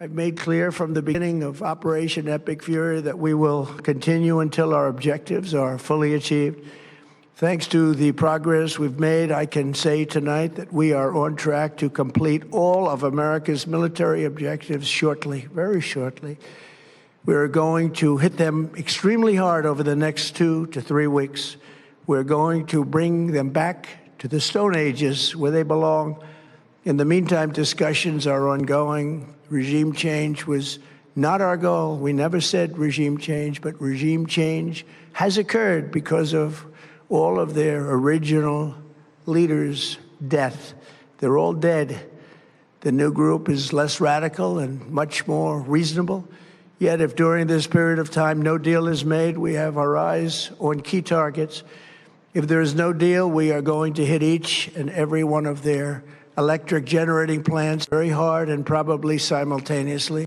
I've made clear from the beginning of Operation Epic Fury that we will continue until our objectives are fully achieved. Thanks to the progress we've made, I can say tonight that we are on track to complete all of America's military objectives shortly, very shortly. We are going to hit them extremely hard over the next 2 to 3 weeks. We're going to bring them back to the Stone Ages where they belong. In the meantime, discussions are ongoing. Regime change was not our goal. We never said regime change, but regime change has occurred because of all of their original leaders' death. They're all dead. The new group is less radical and much more reasonable. Yet if during this period of time no deal is made, we have our eyes on key targets. If there is no deal, we are going to hit each and every one of their electric generating plants very hard and probably simultaneously.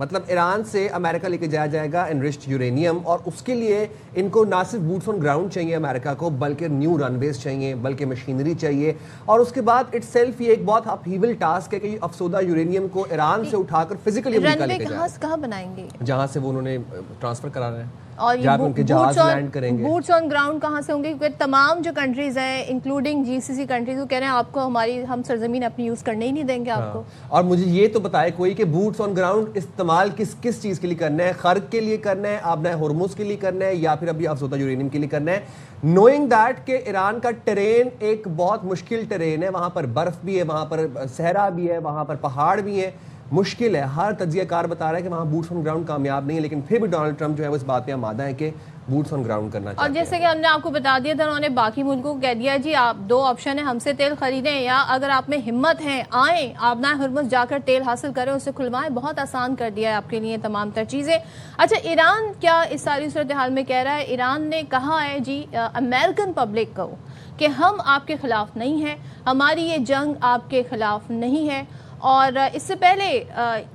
مطلب ایران سے امریکہ لے کے جایا جائے گا انرچڈ uranium, اور اس کے لیے ان کو نہ صرف بوٹس آن گراؤنڈ چاہیے امریکہ کو, بلکہ نیو رن ویز چاہیے, بلکہ مشینری چاہیے, اور اس کے بعد اٹ سیلف یہ ایک بہت اپہیول ٹاسک ہے کہ افسودہ یورینیم کو ایران سے اٹھا کر فزیکلی امریکہ لے کے جائے. کہاں بنائیں گے جہاں سے وہ انہوں نے ٹرانسفر کرا رہا ہے, اور جہاں پہ ان کے جہاز لینڈ کریں گے. بوٹس آن گراؤنڈ کہاں سے ہوں گے؟ کیونکہ تمام جو کنٹریز ہیں انکلوڈنگ جی سی سی کنٹریز وہ کہہ رہے ہیں آپ کو ہم سرزمین اپنی یوز کرنے ہی نہیں دیں گے آپ کو. اور مجھے یہ تو بتائے کوئی کہ بوٹس آن گراؤنڈ استعمال کس چیز کے لیے کرنا ہے؟ خرق کے لیے کرنا ہے, آپ نے ہرمز کے لیے کرنا ہے, یا پھر ابھی افسودہ یورینیم کے لیے کرنا ہے, نوئنگ دیٹ کہ ایران کا ٹرین ایک بہت مشکل ٹرین ہے, وہاں پر برف بھی ہے, وہاں پر صحرا بھی ہے, وہاں پر پہاڑ بھی ہیں, مشکل ہے. ہر تجزیہ کار بتا رہا ہے کہ وہاں بوٹس آن گراؤنڈ کامیاب نہیں ہے, لیکن پھر بھی ڈونلڈ ٹرمپ جو ہے وہ اس بات پہ آمادہ ہے کہ بوٹس آن گراؤنڈ کرنا چاہتے ہیں. اور جیسے کہ ہم نے آپ کو بتا دیا تھا, انہوں نے باقی ملکوں کو کہہ دیا جی آپ دو آپشن ہیں, ہم سے تیل خریدیں یا اگر آپ میں ہمت ہے آئیں آبنائے ہرمز جا کر تیل حاصل کریں, اسے کھلوائیں. بہت آسان کر دیا ہے آپ کے لیے تمام تر چیزیں. اچھا, ایران کیا اس ساری صورتحال میں کہہ رہا ہے؟ ایران نے کہا ہے جی امریکن پبلک کو کہ ہم آپ کے خلاف نہیں ہیں, ہماری یہ جنگ آپ کے خلاف نہیں ہے. اور اس سے پہلے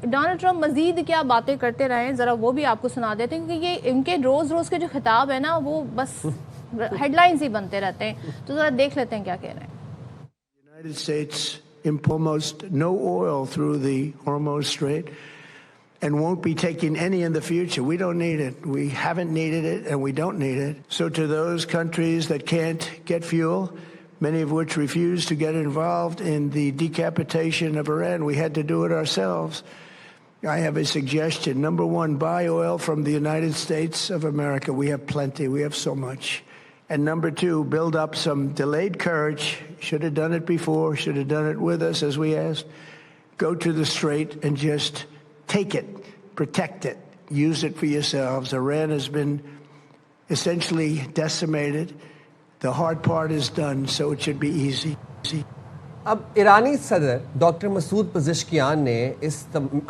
ڈونلڈ ٹرمپ مزید کیا باتیں کرتے رہے ہیں, ذرا وہ بھی آپ کو سنا دیتے ہیں, کیونکہ یہ ان کے روز کے جو خطاب ہے نا وہ بس ہیڈ لائنز ہی بنتے رہتے ہیں. تو ذرا دیکھ لیتے ہیں کیا کہہ رہے ہیں. United States import almost no oil through the Hormuz Strait and won't be taking any in the future. We don't need it. We haven't needed it and we don't need it. So to those countries that can't get fuel, many of which refused to get involved in the decapitation of Iran, we had to do it ourselves. I have a suggestion. Number one, buy oil from the United States of America. We have plenty. We have so much. And number two, build up some delayed courage. Should have done it before. Should have done it with us, as we asked. Go to the strait and just take it. Protect it. Use it for yourselves. Iran has been essentially decimated. The hard part is done, so it should be easy. اب ایرانی صدر doctor Masoud Pezeshkian نے اس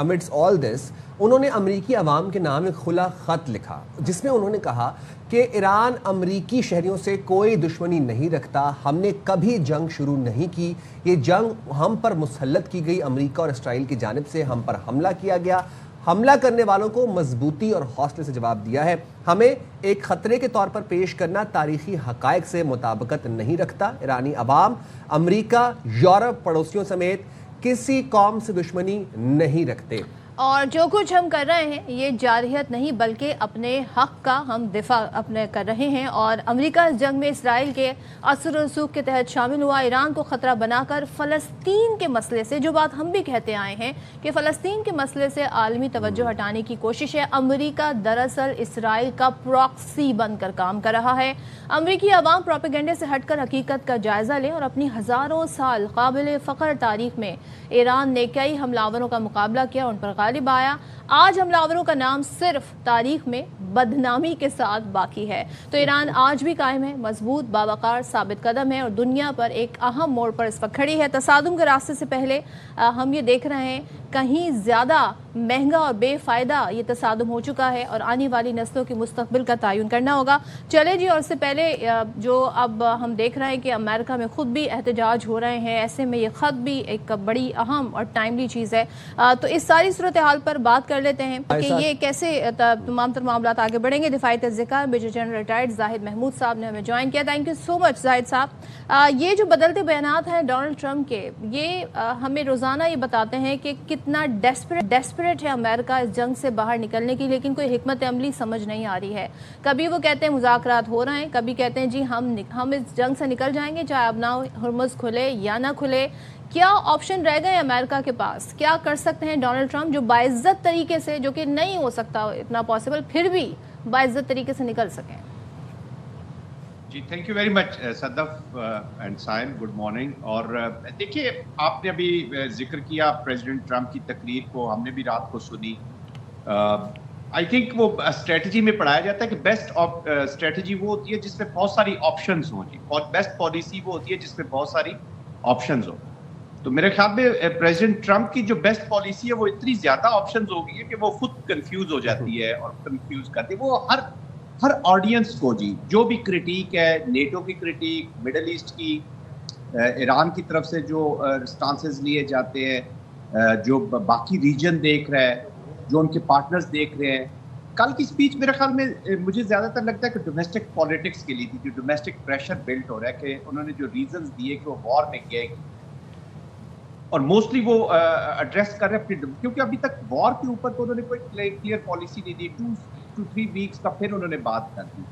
amidst all this انہوں نے امریکی عوام کے نام ایک کھلا خط لکھا, جس میں انہوں نے کہا کہ ایران امریکی شہریوں سے کوئی دشمنی نہیں رکھتا, ہم نے کبھی جنگ شروع نہیں کی, یہ جنگ ہم پر مسلط کی گئی امریکہ اور اسرائیل کی جانب سے, ہم پر حملہ کیا گیا, حملہ کرنے والوں کو مضبوطی اور حوصلے سے جواب دیا ہے, ہمیں ایک خطرے کے طور پر پیش کرنا تاریخی حقائق سے مطابقت نہیں رکھتا. ایرانی عوام امریکہ, یورپ, پڑوسیوں سمیت کسی قوم سے دشمنی نہیں رکھتے. اور جو کچھ ہم کر رہے ہیں یہ جارحیت نہیں بلکہ اپنے حق کا ہم دفاع اپنے کر رہے ہیں. اور امریکہ اس جنگ میں اسرائیل کے اثر و رسوخ کے تحت شامل ہوا, ایران کو خطرہ بنا کر فلسطین کے مسئلے سے, جو بات ہم بھی کہتے آئے ہیں کہ فلسطین کے مسئلے سے عالمی توجہ ہٹانے کی کوشش ہے. امریکہ دراصل اسرائیل کا پراکسی بن کر کام کر رہا ہے. امریکی عوام پروپیگنڈے سے ہٹ کر حقیقت کا جائزہ لیں اور اپنی ہزاروں سال قابل فخر تاریخ میں ایران نے کئی حملاوروں کا مقابلہ کیا, ان پر غالب آیا. آج حملاوروں کا نام صرف تاریخ میں بدنامی کے ساتھ باقی ہے. تو ایران آج بھی قائم ہے, مضبوط, باوقار, ثابت قدم ہے اور دنیا پر ایک اہم موڑ پر اس وقت کھڑی ہے. تصادم کے راستے سے پہلے ہم یہ دیکھ رہے ہیں کہیں زیادہ مہنگا اور بے فائدہ یہ تصادم ہو چکا ہے اور آنے والی نسلوں کے مستقبل کا تعین کرنا ہوگا. چلے جی, اور اس سے پہلے جو اب ہم دیکھ رہے ہیں کہ امریکہ میں خود بھی احتجاج ہو رہے ہیں, ایسے میں یہ خط بھی ایک بڑی اہم اور ٹائملی چیز ہے. تو اس ساری صورتحال پر بات کر لیتے ہیں کہ یہ کیسے تمام تر معاملات آگے بڑھیں گے. دفاعی تجزیہ کار میجر جنرل ریٹائرڈ زاہد محمود صاحب نے ہمیں جوائن کیا. تھینک یو سو مچ زاہد صاحب. یہ جو بدلتے بیانات ہیں ڈونلڈ ٹرمپ کے, یہ ہمیں روزانہ یہ بتاتے ہیں کہ کتنا ڈیسپریٹ ہے امریکہ اس جنگ سے باہر نکلنے کی, لیکن کوئی حکمت عملی سمجھ نہیں آ رہی ہے. کبھی وہ کہتے ہیں مذاکرات ہو رہے ہیں, کبھی کہتے ہیں جی ہم اس جنگ سے نکل جائیں گے چاہے اب نہ ہرمز کھلے یا نہ کھلے. کیا آپشن رہ گئے امریکہ کے پاس؟ کیا کر سکتے ہیں ڈونلڈ ٹرمپ جو باعزت طریقے سے, جو کہ نہیں ہو سکتا اتنا پاسبل, پھر بھی باعزت طریقے سے نکل سکیں؟ جی thank you very much Sadaf and سائن, گڈ مارننگ. اور دیکھیے آپ نے ابھی ذکر کیا پریزیڈنٹ ٹرمپ کی تقریر کو, ہم نے بھی رات کو سنی. آئی تھنک وہ اسٹریٹجی میں پڑھایا جاتا ہے کہ بیسٹ اسٹریٹجی وہ ہوتی ہے جس میں بہت ساری آپشنز ہوں جی, اور بیسٹ پالیسی وہ ہوتی ہے جس میں بہت ساری آپشنز ہوں. تو میرے خیال میں پریزیڈنٹ ٹرمپ کی جو بیسٹ پالیسی ہے وہ اتنی زیادہ آپشنز ہو گئی ہے کہ وہ خود کنفیوز ہو جاتی ہے اور کنفیوز کرتی ہے وہ ہر آڈینس کو جی. جو بھی کرٹیک ہے, نیٹو کی کرٹیک, مڈل ایسٹ کی, ایران کی طرف سے جو سٹانسز لیے جاتے ہیں, جو باقی ریجن دیکھ رہا ہے, جو ان کے پارٹنرز دیکھ رہے ہیں. کل کی اسپیچ میرے خیال میں مجھے زیادہ تر لگتا ہے کہ ڈومیسٹک پالیٹکس کے لیے تھی, جو ڈومیسٹک پریشر بلٹ ہو رہا ہے کہ انہوں نے جو ریزنز دیے کہ وہ وار میں گئے, اور موسٹلی وہ ایڈریس کر رہے ہیں کیونکہ ابھی تک وار کے اوپر تو انہوں نے کوئی کلیئر پالیسی نہیں دی. 2 to 3 ویکس کا پھر انہوں نے بات کر دی,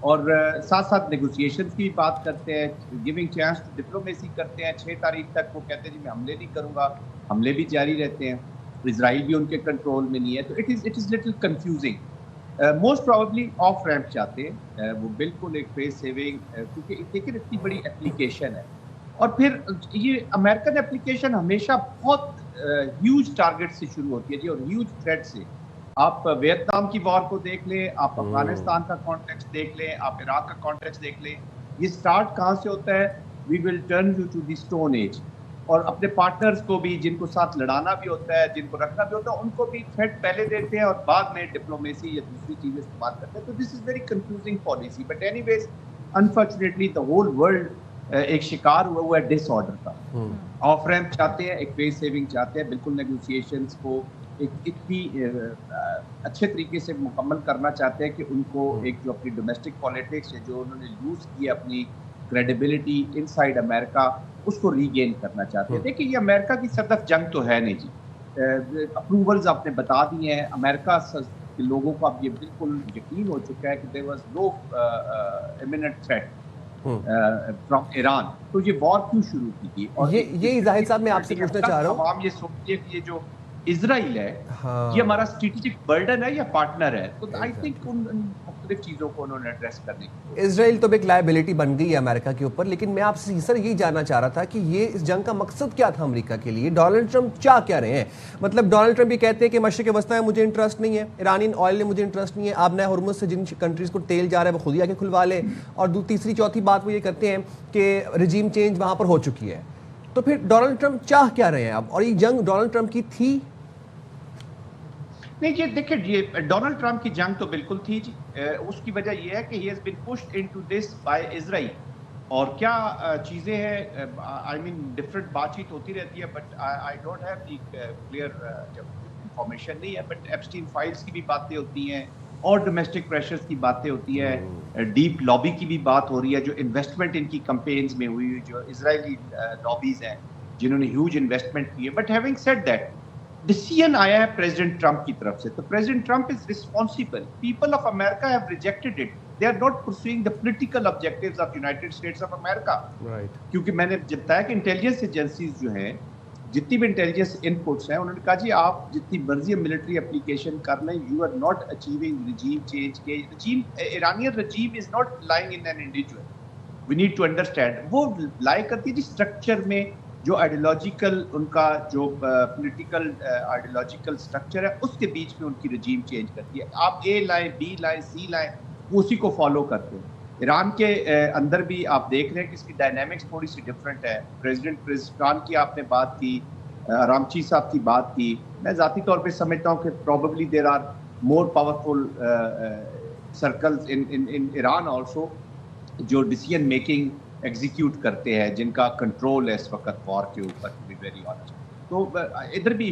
اور ساتھ ساتھ نیگوسیشنز کی بات کرتے ہیں, گیونگ چانس ٹو ڈپلومیسی کرتے ہیں. 6 تاریخ تک وہ کہتے ہیں جی میں حملے نہیں کروں گا, حملے بھی جاری رہتے ہیں, اسرائیل بھی ان کے کنٹرول میں نہیں ہے. تو it is little confusing. Most probably of ramp چاہتے ہیں وہ, بالکل ایک فیس سیونگ, کیونکہ دیکھیں اتنی بڑی اپلیکیشن ہے, اور پھر یہ امریکن اپلیکیشن ہمیشہ بہت ہیوج ٹارگٹ سے شروع ہوتی ہے جی, اور ہیوج تھریٹ سے. آپ ویتنام کی وار کو دیکھ لیں, آپ افغانستان کا کانٹیکسٹ دیکھ لیں, آپ عراق کا کانٹیکسٹ دیکھ لیں. یہ سٹارٹ کہاں سے ہوتا ہے؟ We will turn you to the stone age. اور اپنے پارٹنرز کو بھی, جن کو ساتھ لڑانا بھی ہوتا ہے, جن کو رکھنا بھی ہوتا ہے, ان کو بھی تھریٹ پہلے دیتے ہیں اور بعد میں ڈپلومیسی یا دوسری چیزیں استعمال کرتے ہیں. تو this is very confusing policy. But anyways unfortunately the whole world ایک شکار ہوا ہے ڈس آرڈر کا. آف ریمپ چاہتے ہیں, ایک فیس سیونگ چاہتے ہیں, بالکل نیگوسیشنز کو ایک اتنی اچھے طریقے سے مکمل کرنا چاہتے ہیں کہ ان کو ایک جو اپنی ڈومیسٹک پالیٹکس ہے, جو انہوں نے لوز کی اپنی کریڈیبلٹی ان سائڈ امریکہ, اس کو ری گین کرنا چاہتے ہیں. دیکھیں یہ امریکہ کی صدف جنگ تو ہے نہیں جی. اپروولز آپ نے بتا دی ہیں. امریکہ کے لوگوں کو اب یہ بالکل یقین ہو چکا ہے کہ there was no imminent threat from Iran. تو یہ وار کیوں شروع کی تھی؟ اور یہ زاہد صاحب میں آپ سے پوچھنا چاہ رہا ہوں, عوام یہ سوچیے کہ یہ جو اسرائیل ہے یہ ہمارا اسٹریٹجک برڈن ہے یا پارٹنر ہے. تو آئی تھنک ان مختلف چیزوں کو انہوں نے ایڈریس کرنے کی. اسرائیل تو ایک لائبلٹی بن گئی ہے امریکہ کے اوپر, لیکن میں آپ سے سر یہی جاننا چاہ رہا تھا کہ یہ اس جنگ کا مقصد کیا تھا امریکہ کے لیے؟ ڈونلڈ ٹرمپ چاہ کیا رہے ہیں؟ مطلب ڈونلڈ ٹرمپ یہ کہتے ہیں کہ مشرق وسطیٰ میں مجھے انٹرسٹ نہیں ہے, ایرانین آئل میں مجھے انٹرسٹ نہیں ہے, آپ نئے ہرمز سے جن کنٹریز کو تیل جا رہا ہے وہ خود ہی آ کے کھلوا لے. اور تیسری چوتھی بات وہ یہ کرتے ہیں کہ رجیم چینج وہاں پر ہو چکی ہے. تو پھر ڈونلڈ ٹرمپ چاہ کیا رہے ہیں اب؟ اور یہ جنگ ڈونلڈ ٹرمپ کی تھی؟ نہیں, یہ دیکھیں یہ ڈونلڈ ٹرمپ کی جنگ تو بالکل تھی جی. اس کی وجہ یہ ہے کہ he has been pushed into this by Israel. اور کیا چیزیں ہیں, آئی مین ڈفرینٹ بات چیت ہوتی رہتی ہے, but I don't have the clear information نہیں ہے. بٹ ایپسٹین فائلز کی بھی باتیں ہوتی ہیں, اور ڈومیسٹک پریشرز کی باتیں ہوتی ہیں, ڈیپ لابی کی بھی بات ہو رہی ہے, جو انویسٹمنٹ ان کی کمپینز میں ہوئی ہوئی, جو اسرائیلی لابیز ہیں جنہوں نے ہیوج انویسٹمنٹ کی ہے. But having said that, decision آیا ہے پریزیڈنٹ ٹرمپ کی طرف سے, تو president Trump is responsible. People of America have rejected it. They are not pursuing the political objectives of United States of America. کیونکہ میں نے بتایا کہ انٹیلیجنس ایجنسیز جو ہیں, جتنی بھی انٹیلیجنس ان پٹس ہیں, انہوں نے کہا جی آپ جتنی مرضی ملٹری اپلیکیشن کر لیں, you are not achieving regime change. کے regime, Iranian regime is not lying in an individual. We need to understand. وہ لائی کرتی ہے جی اسٹرکچر میں, جو آئیڈیولوجیکل ان کا جو پولیٹیکل آئیڈیولوجیکل اسٹرکچر ہے, اس کے بیچ میں ان کی رجیم چینج کرتی ہے. آپ اے لائیں, بی لائیں, سی لائیں, وہ اسی کو فالو کرتے ہیں. ایران کے اندر بھی آپ دیکھ رہے ہیں کہ اس کی ڈائنامکس تھوڑی سی ڈفرینٹ ہے. پریزیڈنٹ پریزیڈنٹ کی آپ نے بات کی, رامچی صاحب کی بات کی. میں ذاتی طور پہ سمجھتا ہوں کہ probably there are more powerful circles in Iran also, جو ڈیسیژن میکنگ ایگزیکیوٹ کرتے ہیں, جن کا کنٹرول ہے اس وقت وار کے اوپر. ٹو بی ویری آنیسٹ, تو ادھر بھی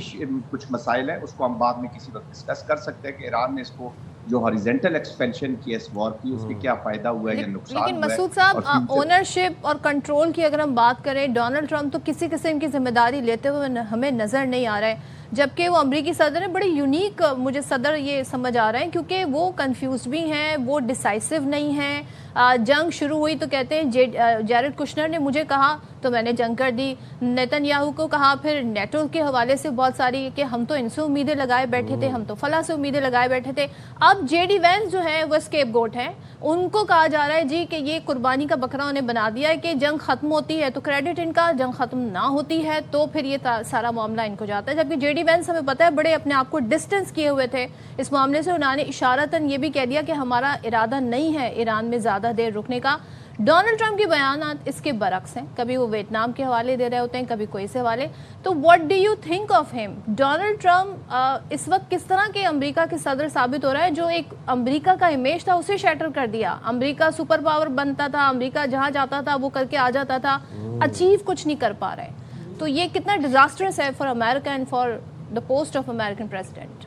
کچھ مسائل ہیں, اس کو ہم بعد میں کسی وقت ڈسکس کر سکتے ہیں کہ ایران نے اس کو جو ہاریزنٹل ایکسپینشن کی اس وار کی, اس کے کیا فائدہ ہوا ہے یا نقصان ہوا ہے. لیکن مسعود صاحب, اونرشپ اور کنٹرول کی اگر ہم بات کریں, ڈونلڈ ٹرمپ تو کسی قسم کی ذمہ داری لیتے ہوئے ہمیں نظر نہیں آ رہا ہے, جبکہ وہ امریکی صدر ہیں. بڑی یونیک مجھے صدر یہ سمجھ آ رہے ہیں, کیونکہ وہ کنفیوز بھی ہیں, وہ ڈیسائسو نہیں ہیں. جنگ شروع ہوئی تو کہتے ہیں جیرڈ کشنر نے مجھے کہا تو میں نے جنگ کر دی, نیتن یاہو کو کہا, پھر نیٹو کے حوالے سے بہت ساری کہ ہم تو ان سے امیدیں لگائے بیٹھے تھے, ہم تو فلاں سے امیدیں لگائے بیٹھے تھے. اب جے ڈی وینس جو ہے وہ اسکیپ گوٹ ہیں, ان کو کہا جا رہا ہے جی کہ یہ قربانی کا بکرا انہیں بنا دیا ہے, کہ جنگ ختم ہوتی ہے تو کریڈٹ ان کا, جنگ ختم نہ ہوتی ہے تو پھر یہ سارا معاملہ ان کو جاتا ہے. جبکہ جے ڈی وینس ہمیں پتہ ہے بڑے اپنے آپ کو ڈسٹینس کیے ہوئے تھے اس معاملے سے. انہوں نے اشارتاً یہ بھی کہہ دیا کہ ہمارا ارادہ نہیں ہے ایران میں زیادہ دیر رکنے کا. ڈونلڈ ٹرمپ کے بیانات اس کے برعکس ہیں, کبھی وہ ویتنام کے حوالے دے رہے ہوتے ہیں, کبھی کوئی سے حوالے. تو what do you think of ہم؟ ڈونلڈ ٹرمپ اس وقت کس طرح کے امریکہ کے صدر ثابت ہو رہا ہے, جو ایک امریکہ کا امیج تھا اسے شیٹر کر دیا. امریکہ سپر پاور بنتا تھا, امریکہ جہاں جاتا تھا وہ کر کے آ جاتا تھا, اچیو کچھ نہیں کر پا رہے. تو یہ کتنا ڈیزاسٹرس ہے for America and for the post of American president.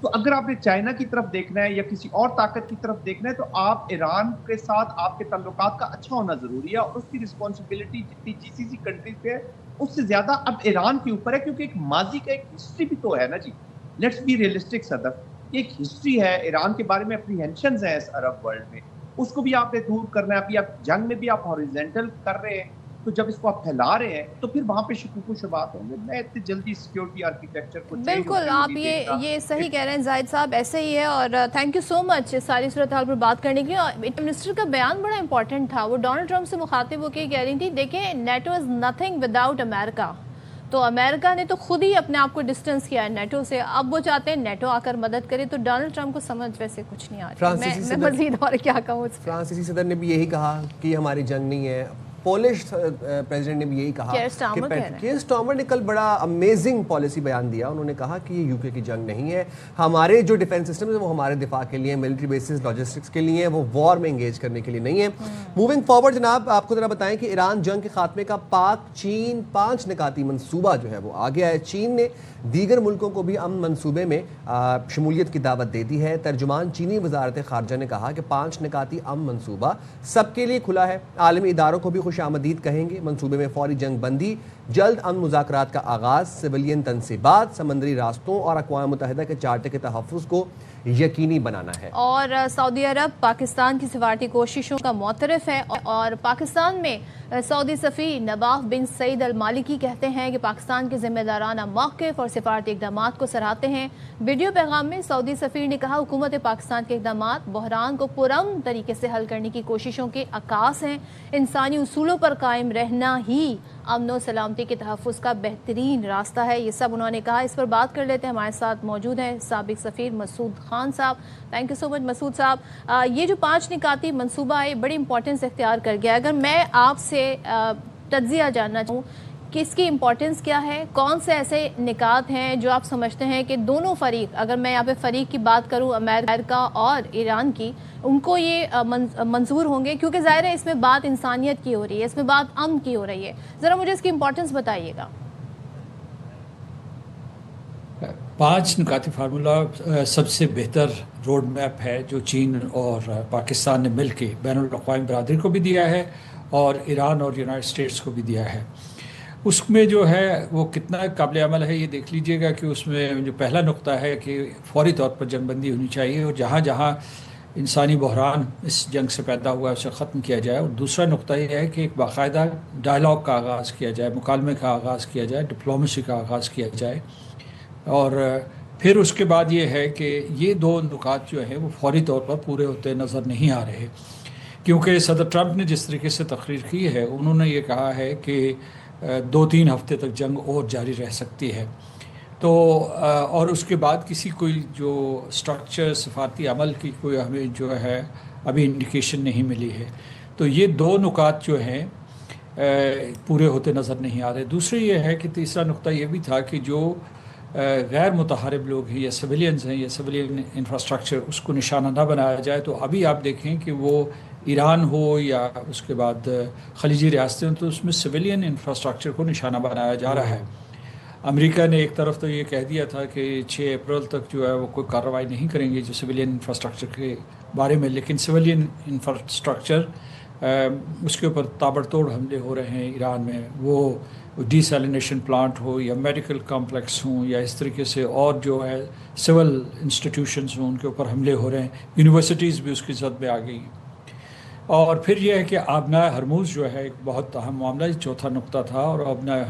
تو اگر آپ نے چائنا کی طرف دیکھنا ہے یا کسی اور طاقت کی طرف دیکھنا ہے تو آپ ایران کے ساتھ آپ کے تعلقات کا اچھا ہونا ضروری ہے، اور اس کی رسپانسبلٹی جتنی جی سی سی کنٹریز پہ ہے اس سے زیادہ اب ایران کے اوپر ہے، کیونکہ ایک ماضی کا ایک ہسٹری بھی تو ہے نا جی. لیٹس بی ریئلسٹک صدف، ایک ہسٹری ہے ایران کے بارے میں، اپریہنشنز ہیں اس عرب ورلڈ میں، اس کو بھی آپ نے دور کرنا ہے. ابھی آپ جنگ میں بھی آپ ہاریزونٹل کر رہے ہیں، تو جب اس کو آپ پھیلا رہے ہیں تو پھر وہاں پہ شکوک و شبہات ہوں گے. میں اتنی جلدی سیکیورٹی آرکیٹیکچر کو بالکل آپ یہ صحیح کہہ رہے ہیں زاہد صاحب، ایسے ہی ہے. اور تھینک یو سو مچ ساری صورتحال پر بات کرنے کے لیے. منسٹر کا بیان بڑا امپورٹنٹ تھا، وہ ڈونلڈ ٹرمپ سے مخاطب ہو کے کہہ رہی تھی دیکھیں نیٹو از نتھنگ وداؤٹ امریکہ. تو امریکہ نے تو خود ہی اپنے آپ کو ڈسٹنس کیا ہے نیٹو سے، اب وہ چاہتے ہیں نیٹو آ کر مدد کرے. تو ڈونلڈ ٹرمپ کو سمجھ ویسے کچھ نہیں آ رہی. میں مزید اور کیا کہوں. فرانسیسی صدر نے بھی یہی کہا کہ یہ ہماری جنگ نہیں ہے. پولش پریزیڈنٹ نے بھی یہی کہا. کیئر سٹارمر نے کل بڑا امیزنگ پالیسی بیان دیا. انہوں نے کہا کہ یہ یو کے کی جنگ نہیں ہے، ہمارے جو ڈیفینس سسٹم ہے وہ ہمارے دفاع کے لیے، ملٹری بیسز لاجسٹکس کے لیے، وہ وار میں انگیج کرنے کے لیے نہیں ہے. موونگ فارورڈ جناب آپ کو ذرا بتائیں کہ ایران جنگ کے خاتمے کا پاک چین 5 نکاتی منصوبہ جو ہے وہ آگے آیا ہے. چین نے دیگر ملکوں کو بھی امن منصوبے میں شمولیت کی دعوت دے دی ہے. ترجمان چینی وزارت خارجہ نے کہا کہ 5 نکاتی امن منصوبہ سب کے لیے کھلا ہے. عالمی اداروں کو بھی خوش آمدید کہیں گے. منصوبے میں فوری جنگ بندی، جلد امن مذاکرات کا آغاز، سویلین تنصیبات، سمندری راستوں اور اقوام متحدہ کے چارٹر کے تحفظ کو یقینی بنانا ہے. اور سعودی عرب پاکستان کی سفارتی کوششوں کا معترف ہے، اور پاکستان میں سعودی سفیر نواف بن سعید المالکی کہتے ہیں کہ پاکستان کے ذمہ دارانہ موقف اور سفارتی اقدامات کو سراہتے ہیں. ویڈیو پیغام میں سعودی سفیر نے کہا حکومت پاکستان کے اقدامات بحران کو پرامن طریقے سے حل کرنے کی کوششوں کے عکاس ہیں. انسانی اصولوں پر قائم رہنا ہی امن و سلامتی کے تحفظ کا بہترین راستہ ہے. یہ سب انہوں نے کہا. اس پر بات کر لیتے ہیں. ہمارے ساتھ موجود ہیں سابق سفیر مسعود خان صاحب. تھینک یو سو مچ مسعود صاحب. یہ جو 5 نکاتی منصوبہ ہے بڑی امپورٹنس اختیار کر گیا. اگر میں آپ سے تجزیہ جاننا چاہوں کہ اس کی امپورٹنس کیا ہے، کون سے ایسے نکات ہیں جو آپ سمجھتے ہیں کہ دونوں فریق، اگر میں یہاں پہ فریق کی بات کروں امریکہ اور ایران کی، ان کو یہ منظور ہوں گے؟ کیونکہ ظاہر ہے اس میں بات انسانیت کی ہو رہی ہے، اس میں بات امن کی ہو رہی ہے. ذرا مجھے اس کی امپورٹنس بتائیے گا. 5 نکاتی فارمولہ سب سے بہتر روڈ میپ ہے جو چین اور پاکستان نے مل کے بین الاقوامی برادری کو بھی دیا ہے اور ایران اور یونائٹڈ اسٹیٹس کو بھی دیا ہے. اس میں جو ہے وہ کتنا قابل عمل ہے یہ دیکھ لیجئے گا کہ اس میں جو پہلا نقطہ ہے کہ فوری طور پر جنگ بندی ہونی چاہیے اور جہاں جہاں انسانی بحران اس جنگ سے پیدا ہوا ہے اسے ختم کیا جائے. اور دوسرا نقطہ یہ ہے کہ ایک باقاعدہ ڈائلاگ کا آغاز کیا جائے، مکالمے کا آغاز کیا جائے، ڈپلومیسی کا آغاز کیا جائے. اور پھر اس کے بعد یہ ہے کہ یہ 2 نکات جو ہیں وہ فوری طور پر پورے ہوتے نظر نہیں آ رہے، کیونکہ صدر ٹرمپ نے جس طریقے سے تقریر کی ہے انہوں نے یہ کہا ہے کہ 2-3 ہفتے تک جنگ اور جاری رہ سکتی ہے. تو اور اس کے بعد کسی کوئی جو سٹرکچر سفارتی عمل کی کوئی ہمیں جو ہے ابھی انڈیکیشن نہیں ملی ہے. تو یہ 2 نکات جو ہیں پورے ہوتے نظر نہیں آ رہے. دوسری یہ ہے کہ تیسرا نقطہ یہ بھی تھا کہ جو غیر متحارب لوگ ہیں یا سویلینز ہیں یا سویلین انفراسٹرکچر اس کو نشانہ نہ بنایا جائے. تو ابھی آپ دیکھیں کہ وہ ایران ہو یا اس کے بعد خلیجی ریاستیں ہوں تو اس میں سویلین انفراسٹرکچر کو نشانہ بنایا جا رہا ہے. امریکہ نے ایک طرف تو یہ کہہ دیا تھا کہ 6 اپریل تک جو ہے وہ کوئی کارروائی نہیں کریں گے جو سویلین انفراسٹرکچر کے بارے میں، لیکن سویلین انفراسٹرکچر اس کے اوپر تابڑ توڑ حملے ہو رہے ہیں ایران میں. وہ ڈی سیلینیشن پلانٹ ہو یا میڈیکل کمپلیکس ہوں یا اس طریقے سے اور جو ہے سول انسٹیٹیوشنز ہوں ان کے اوپر حملے ہو رہے ہیں. یونیورسٹیز بھی اس کی زد میں آ گئی. اور پھر یہ ہے کہ آبنائے ہرموز جو ہے ایک بہت اہم معاملہ، 4تھا نقطہ تھا. اور آبنائے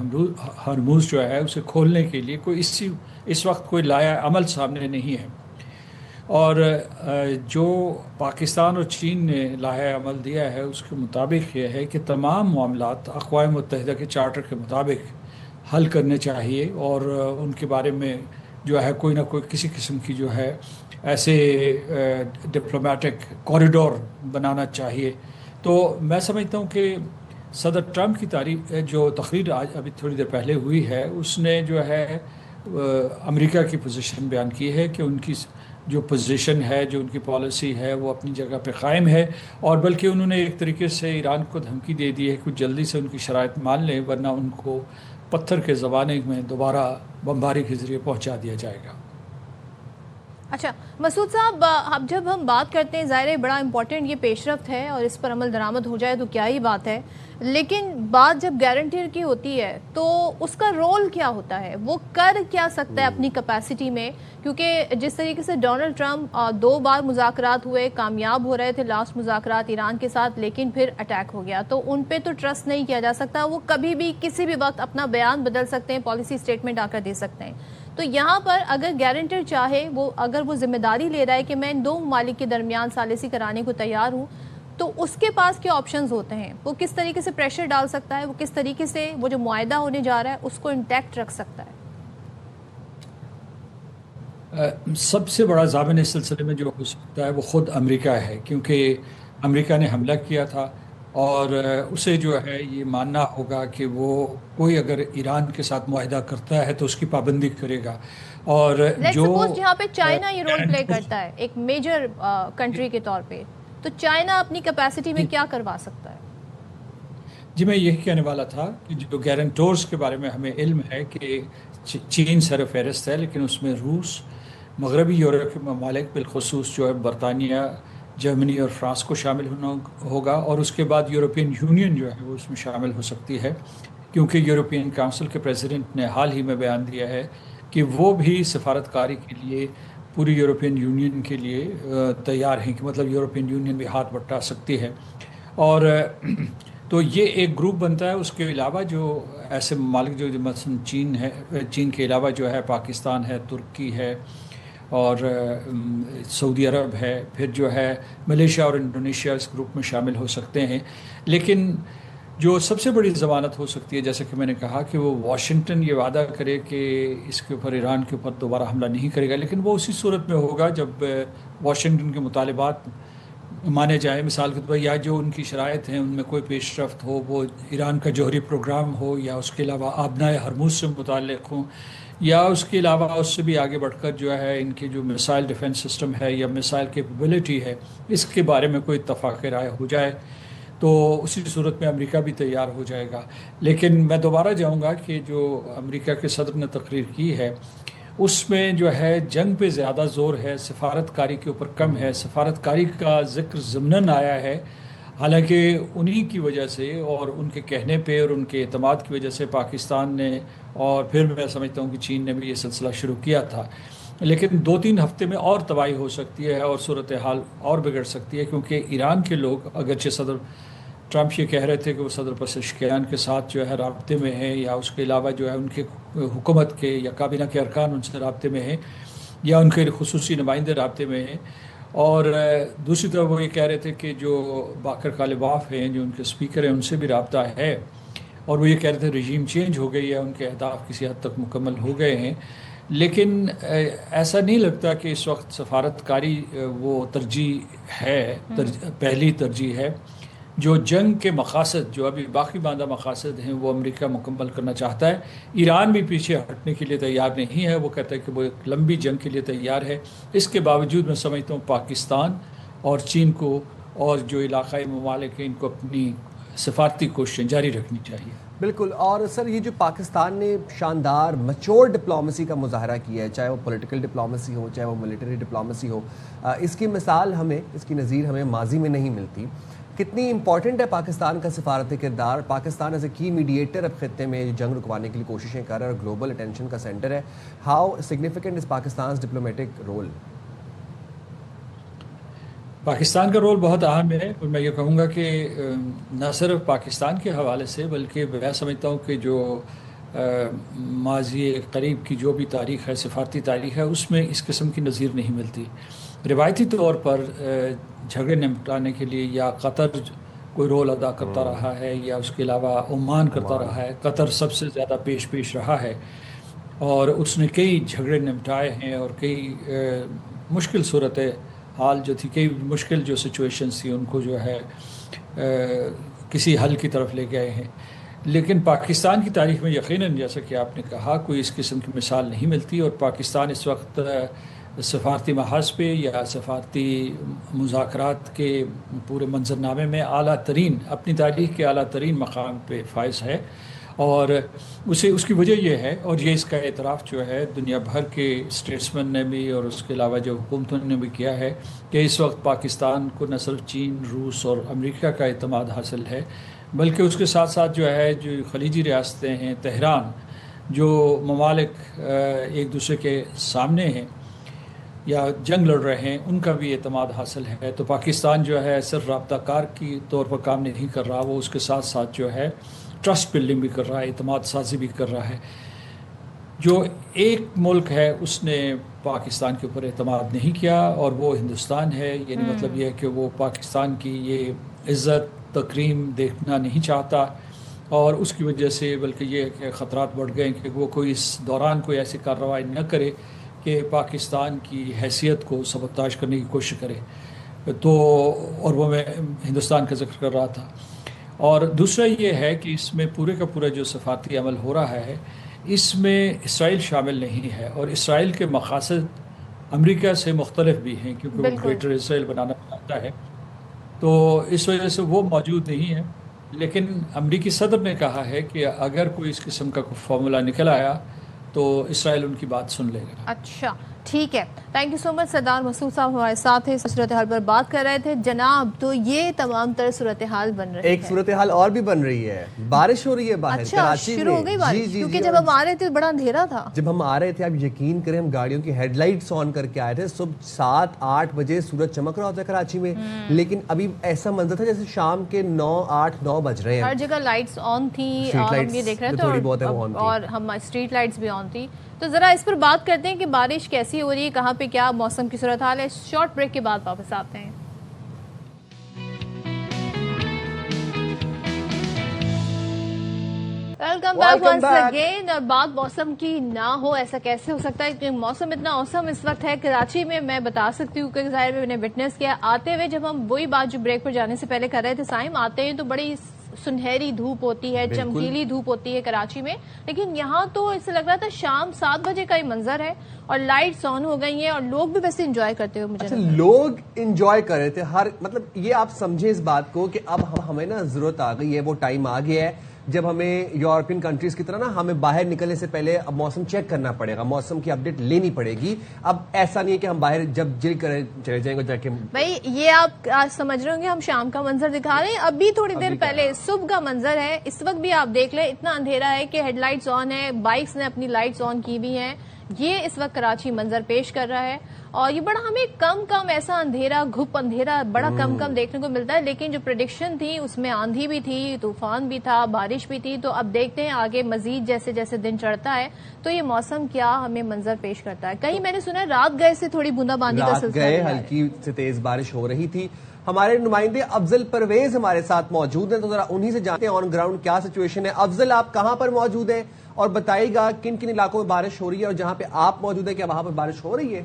ہرموز جو ہے اسے کھولنے کے لیے کوئی اس وقت کوئی لایا عمل سامنے نہیں ہے. اور جو پاکستان اور چین نے لایا عمل دیا ہے اس کے مطابق یہ ہے کہ تمام معاملات اقوام متحدہ کے چارٹر کے مطابق حل کرنے چاہیے اور ان کے بارے میں جو ہے کوئی نہ کوئی کسی قسم کی جو ہے ایسے ڈپلومیٹک کوریڈور بنانا چاہیے. تو میں سمجھتا ہوں کہ صدر ٹرمپ کی جو تقریر آج ابھی تھوڑی دیر پہلے ہوئی ہے اس نے جو ہے امریکہ کی پوزیشن بیان کی ہے کہ ان کی جو پوزیشن ہے، جو ان کی پالیسی ہے وہ اپنی جگہ پہ قائم ہے. اور بلکہ انہوں نے ایک طریقے سے ایران کو دھمکی دے دی ہے کہ جلدی سے ان کی شرائط مان لیں ورنہ ان کو پتھر کے زمانے میں دوبارہ بمباری کے ذریعے پہنچا دیا جائے گا. اچھا مسعود صاحب، اب جب ہم بات کرتے ہیں ظاہر ہے بڑا امپورٹنٹ یہ پیش رفت ہے اور اس پر عمل درآمد ہو جائے تو کیا ہی بات ہے، لیکن بات جب گارنٹیر کی ہوتی ہے تو اس کا رول کیا ہوتا ہے، وہ کر کیا سکتا ہے اپنی کیپیسٹی میں؟ کیونکہ جس طریقے سے ڈونلڈ ٹرمپ 2 بار مذاکرات ہوئے، کامیاب ہو رہے تھے لاسٹ مذاکرات ایران کے ساتھ، لیکن پھر اٹیک ہو گیا، تو ان پہ تو ٹرسٹ نہیں کیا جا سکتا، وہ کبھی بھی کسی بھی وقت اپنا بیان بدل سکتے ہیں، پالیسی سٹیٹمنٹ آ کر دے سکتے ہیں۔ تو یہاں پر اگر گارنٹر چاہے، اگر وہ ذمہ داری لے رہا ہے کہ میں ان 2 ممالک کے درمیان ثالثی کرانے کو تیار ہوں، تو اس کے پاس کیا آپشنز ہوتے ہیں؟ وہ کس طریقے سے پریشر ڈال سکتا ہے، وہ کس طریقے سے وہ جو معاہدہ ہونے جا رہا ہے اس کو انٹیکٹ رکھ سکتا ہے؟ سب سے بڑا ضامن اس سلسلے میں جو ہو سکتا ہے وہ خود امریکہ ہے، کیونکہ امریکہ نے حملہ کیا تھا اور اسے جو ہے یہ ماننا ہوگا کہ وہ کوئی اگر ایران کے ساتھ معاہدہ کرتا ہے تو اس کی پابندی کرے گا، اور جو سپوز جہاں پہ چائنا یہ رول پلے کرتا ہے ایک میجر کنٹری کے طور پہ، تو چائنا اپنی کیپیسٹی میں کیا کروا سکتا ہے؟ جی میں یہی کہنے والا تھا کہ جو گارنٹورز کے بارے میں ہمیں علم ہے کہ چین سر فہرست ہے، لیکن اس میں روس، مغربی یورپ کے ممالک بالخصوص جو ہے برطانیہ، جرمنی اور فرانس کو شامل ہونا ہوگا، اور اس کے بعد یورپین یونین جو ہے وہ اس میں شامل ہو سکتی ہے، کیونکہ یورپین کونسل کے پریزیڈنٹ نے حال ہی میں بیان دیا ہے کہ وہ بھی سفارتکاری کے لیے پوری یورپین یونین کے لیے تیار ہیں، کہ مطلب یورپین یونین بھی ہاتھ بٹا سکتی ہے، اور تو یہ ایک گروپ بنتا ہے۔ اس کے علاوہ جو ایسے ممالک جو مثلا چین ہے، چین کے علاوہ جو ہے پاکستان ہے، ترکی ہے اور سعودی عرب ہے، پھر جو ہے ملیشیا اور انڈونیشیا اس گروپ میں شامل ہو سکتے ہیں، لیکن جو سب سے بڑی ضمانت ہو سکتی ہے جیسے کہ میں نے کہا کہ وہ واشنگٹن یہ وعدہ کرے کہ اس کے اوپر ایران کے اوپر دوبارہ حملہ نہیں کرے گا، لیکن وہ اسی صورت میں ہوگا جب واشنگٹن کے مطالبات مانے جائیں، مثال کے طور پر یا جو ان کی شرائط ہیں ان میں کوئی پیش رفت ہو، وہ ایران کا جوہری پروگرام ہو، یا اس کے علاوہ آبنائے ہرموز سے متعلق ہوں، یا اس کے علاوہ اس سے بھی آگے بڑھ کر جو ہے ان کے جو میسائل ڈیفنس سسٹم ہے یا میسائل کیپیبلٹی ہے، اس کے بارے میں کوئی اتفاق رائے ہو جائے، تو اسی صورت میں امریکہ بھی تیار ہو جائے گا۔ لیکن میں دوبارہ جاؤں گا کہ جو امریکہ کے صدر نے تقریر کی ہے اس میں جو ہے جنگ پہ زیادہ زور ہے، سفارتکاری کے اوپر کم ہے، سفارتکاری کا ذکر ضمناً آیا ہے، حالانکہ انہی کی وجہ سے اور ان کے کہنے پہ اور ان کے اعتماد کی وجہ سے پاکستان نے، اور پھر میں سمجھتا ہوں کہ چین نے بھی یہ سلسلہ شروع کیا تھا، لیکن 2-3 ہفتے میں اور تباہی ہو سکتی ہے اور صورتحال اور بگڑ سکتی ہے، کیونکہ ایران کے لوگ اگرچہ صدر ٹرمپ یہ کہہ رہے تھے کہ وہ صدر پزشکیان کے ساتھ جو ہے رابطے میں ہیں، یا اس کے علاوہ جو ہے ان کے حکومت کے یا کابینہ کے ارکان ان سے رابطے میں ہیں، یا ان کے خصوصی نمائندے رابطے میں ہیں، اور دوسری طرف وہ یہ کہہ رہے تھے کہ جو باقر کالباف ہیں جو ان کے اسپیکر ہیں ان سے بھی رابطہ ہے، اور وہ یہ کہہ رہے تھے رژیم چینج ہو گئی ہے، ان کے اہداف کسی حد تک مکمل ہو گئے ہیں، لیکن ایسا نہیں لگتا کہ اس وقت سفارتکاری وہ ترجیح ہے، پہلی ترجیح ہے۔ جو جنگ کے مقاصد جو ابھی باقی باندھا مقاصد ہیں وہ امریکہ مکمل کرنا چاہتا ہے، ایران بھی پیچھے ہٹنے کے لیے تیار نہیں ہے، وہ کہتا ہے کہ وہ ایک لمبی جنگ کے لیے تیار ہے۔ اس کے باوجود میں سمجھتا ہوں پاکستان اور چین کو اور جو علاقائی ممالک ہیں ان کو اپنی سفارتی کوششیں جاری رکھنی چاہیے۔ بالکل، اور سر یہ جو پاکستان نے شاندار میچور ڈپلومیسی کا مظاہرہ کیا ہے، چاہے وہ پولیٹیکل ڈپلومیسی ہو چاہے وہ ملٹری ڈپلومیسی ہو، اس کی مثال ہمیں، اس کی نظیر ہمیں ماضی میں نہیں ملتی۔ کتنی امپورٹنٹ ہے پاکستان کا سفارتی کردار؟ پاکستان ایز اے کی میڈیٹر اب خطے میں جنگ رکوانے کے لیے کوششیں کر رہا ہے اور گلوبل اٹینشن کا سینٹر ہے۔ How significant is Pakistan's diplomatic role? Pakistan کا رول بہت اہم ہے، اور میں یہ کہوں گا کہ نہ صرف پاکستان کے حوالے سے بلکہ میں سمجھتا ہوں کہ جو ماضی قریب کی جو بھی تاریخ ہے، سفارتی تاریخ ہے، اس میں اس قسم کی نظیر نہیں ملتی۔ روایتی طور پر جھگڑے نمٹانے کے لیے یا قطر کوئی رول ادا کرتا رہا ہے، یا اس کے علاوہ عمان کرتا رہا ہے، قطر سب سے زیادہ پیش رہا ہے، اور اس نے کئی جھگڑے نمٹائے ہیں اور کئی مشکل صورت حال جو تھی، کئی مشکل جو سچویشنز تھی ان کو جو ہے کسی حل کی طرف لے گئے ہیں۔ لیکن پاکستان کی تاریخ میں یقیناً جیسا کہ آپ نے کہا کوئی اس قسم کی مثال نہیں ملتی، اور پاکستان اس وقت سفارتی محاذ پہ یا سفارتی مذاکرات کے پورے منظرنامے میں اعلیٰ ترین، اپنی تاریخ کے اعلیٰ ترین مقام پہ فائز ہے، اور اس کی وجہ یہ ہے، اور یہ اس کا اعتراف جو ہے دنیا بھر کے اسٹیٹسمین نے بھی اور اس کے علاوہ جو حکومتوں نے بھی کیا ہے، کہ اس وقت پاکستان کو نہ صرف چین، روس اور امریکہ کا اعتماد حاصل ہے، بلکہ اس کے ساتھ ساتھ جو ہے جو خلیجی ریاستیں ہیں، تہران، جو ممالک ایک دوسرے کے سامنے ہیں یا جنگ لڑ رہے ہیں، ان کا بھی اعتماد حاصل ہے۔ تو پاکستان جو ہے صرف رابطہ کار کی طور پر کام نہیں کر رہا، وہ اس کے ساتھ ساتھ جو ہے ٹرسٹ بلڈنگ بھی کر رہا ہے، اعتماد سازی بھی کر رہا ہے۔ جو ایک ملک ہے اس نے پاکستان کے اوپر اعتماد نہیں کیا، اور وہ ہندوستان ہے، یعنی مطلب یہ ہے کہ وہ پاکستان کی یہ عزت تکریم دیکھنا نہیں چاہتا، اور اس کی وجہ سے بلکہ یہ ہے کہ خطرات بڑھ گئے کہ وہ کوئی اس دوران کوئی ایسی کارروائی نہ کرے کہ پاکستان کی حیثیت کو سبکتاژ کرنے کی کوشش کرے۔ تو اور وہ میں ہندوستان کا ذکر کر رہا تھا۔ اور دوسرا یہ ہے کہ اس میں پورے کا پورا جو سفارتی عمل ہو رہا ہے، اس میں اسرائیل شامل نہیں ہے، اور اسرائیل کے مقاصد امریکہ سے مختلف بھی ہیں، کیونکہ وہ گریٹر اسرائیل بنانا چاہتا ہے، تو اس وجہ سے وہ موجود نہیں ہے۔ لیکن امریکی صدر نے کہا ہے کہ اگر کوئی اس قسم کا کوئی فارمولہ نکل آیا تو اسرائیل ان کی بات سن لے گا۔ اچھا ٹھیک ہے، تھینک یو سو مچ سردار مسعود صاحب ہمارے ساتھ ہیں، صورتحال پر بات کر رہے تھے جناب۔ تو یہ تمام تر صورتحال بن رہی ہے، ایک صورتحال اور بھی بن رہی ہے، بارش ہو رہی ہے باہر کراچی میں۔ شروع ہو گئی بارش، کیونکہ جب ہم آ رہے تھے بڑا اندھیرا تھا۔ جب ہم آ رہے تھے، آپ یقین کریں، ہم گاڑیوں کی ہیڈ لائٹس آن کر کے آئے تھے، صبح 7-8 بجے سورج چمک رہا ہوتا ہے کراچی میں، لیکن ابھی ایسا منظر تھا جیسے شام کے 8-9 بج رہے ہیں۔ ہر جگہ لائٹس آن تھی، ہم یہ دیکھ رہے تھے، اور ہم اسٹریٹ لائٹس بھی آن تھی۔ تو ذرا اس پر بات کرتے ہیں کہ بارش کیسی ہو رہی ہے، کہاں پہ کیا موسم کی صورتحال ہے۔ شارٹ بریک کے بعد واپس آتے ہیں۔ Welcome back once again. اور بات موسم کی نہ ہو ایسا کیسے ہو سکتا ہے، کیونکہ موسم اتنا اوسم اس وقت ہے کراچی میں، میں بتا سکتی ہوں کہ ظاہر میں نے وٹنس کیا آتے ہوئے، جب ہم وہی بات جو بریک پر جانے سے پہلے کر رہے تھے سائم، آتے ہیں تو بڑی سنہری دھوپ ہوتی ہے، چمکیلی دھوپ ہوتی ہے کراچی میں، لیکن یہاں تو اسے لگ رہا تھا شام 7 بجے کا ہی منظر ہے، اور لائٹس آن ہو گئی ہیں، اور لوگ بھی ویسے انجوائے کرتے ہوئے مجھے لوگ انجوائے کر رہے تھے ہر، مطلب یہ آپ سمجھے اس بات کو کہ اب ہمیں نا ضرورت آ گئی ہے، وہ ٹائم آ گیا ہے جب ہمیں یورپین کنٹریز کی طرح نا ہمیں باہر نکلنے سے پہلے اب موسم چیک کرنا پڑے گا، موسم کی اپڈیٹ لینی پڑے گی۔ اب ایسا نہیں ہے کہ ہم باہر جب جل کر چلے جائیں گے جا کے۔ بھائی یہ آپ آج سمجھ رہے ہوں گے ہم شام کا منظر دکھا رہے ہیں، ابھی تھوڑی دیر پہلے صبح کا منظر ہے۔ اس وقت بھی آپ دیکھ لیں اتنا اندھیرا ہے کہ ہیڈ لائٹس آن ہے، بائکس نے اپنی لائٹس آن کی بھی ہیں، یہ اس وقت کراچی منظر پیش کر رہا ہے، اور یہ بڑا ہمیں کم ایسا اندھیرا، گھپ اندھیرا بڑا کم دیکھنے کو ملتا ہے، لیکن جو پریڈکشن تھی اس میں آندھی بھی تھی، طوفان بھی تھا، بارش بھی تھی۔ تو اب دیکھتے ہیں آگے مزید جیسے جیسے دن چڑھتا ہے تو یہ موسم کیا ہمیں منظر پیش کرتا ہے۔ کہیں میں نے سنا رات گئے سے تھوڑی بوندا باندی کا سلسلہ ہے، ہلکی سے تیز بارش ہو رہی تھی۔ ہمارے نمائندے افضل پرویز ہمارے ساتھ موجود ہیں، تو ذرا انہی سے جانتے ہیں آن گراؤنڈ کیا سچویشن ہے۔ افضل، آپ کہاں پر موجود ہیں اور بتائیے گا کن کن علاقوں میں بارش ہو رہی ہے، اور جہاں پہ آپ موجود ہیں کیا وہاں پر بارش ہو رہی ہے؟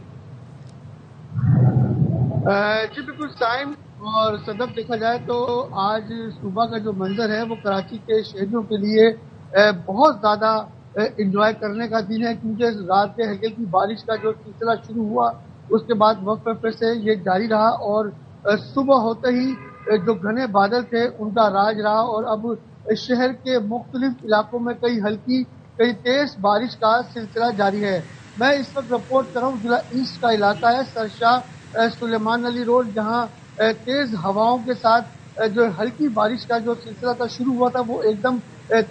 جی بالکل سائم اور صدف، دیکھا جائے تو آج صبح کا جو منظر ہے وہ کراچی کے شہریوں کے لیے بہت زیادہ انجوائے کرنے کا دن ہے، کیونکہ رات کے ہلکی کی بارش کا جو سلسلہ شروع ہوا اس کے بعد وقت وقت سے یہ جاری رہا، اور صبح ہوتے ہی جو گھنے بادل تھے ان کا راج رہا، اور اب شہر کے مختلف علاقوں میں کئی ہلکی کئی تیز بارش کا سلسلہ جاری ہے۔ میں اس وقت رپورٹ کر رہا ہوں ضلع ایسٹ کا علاقہ ہے، سرشاہ سلیمان علی روڈ، جہاں تیز ہواؤں کے ساتھ جو ہلکی بارش کا جو سلسلہ تھا شروع ہوا تھا وہ ایک دم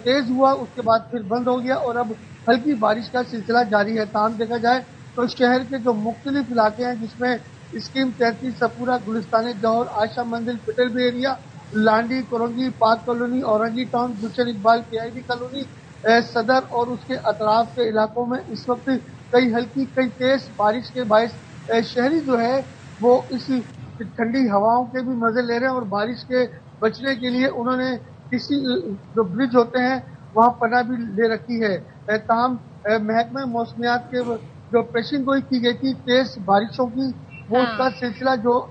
تیز ہوا، اس کے بعد پھر بند ہو گیا، اور اب ہلکی بارش کا سلسلہ جاری ہے۔ تاہم دیکھا جائے تو شہر کے جو مختلف علاقے ہیں جس میں اسکیم 33، سپورہ، گلستان Johar, Ayesha Manzil, Patel B area, Landhi, Korangi, park colony, Orangi town, Gulshan Iqbal, KID colony, Saddar اور اس کے اطراف کے علاقوں میں اس وقت کئی ہلکی کئی تیز بارش کے باعث شہری جو ہے وہ اس ٹھنڈی ہواؤں کے بھی مزے لے رہے ہیں، اور بارش کے بچنے کے لیے انہوں نے کسی جو برج ہوتے ہیں وہاں پناہ بھی لے رکھی ہے۔ تاہم محکمہ موسمیات کے جو پیشن گوئی کی گئی تھی تیز بارشوں کی، وہ اس کا سلسلہ جو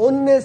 19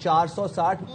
460,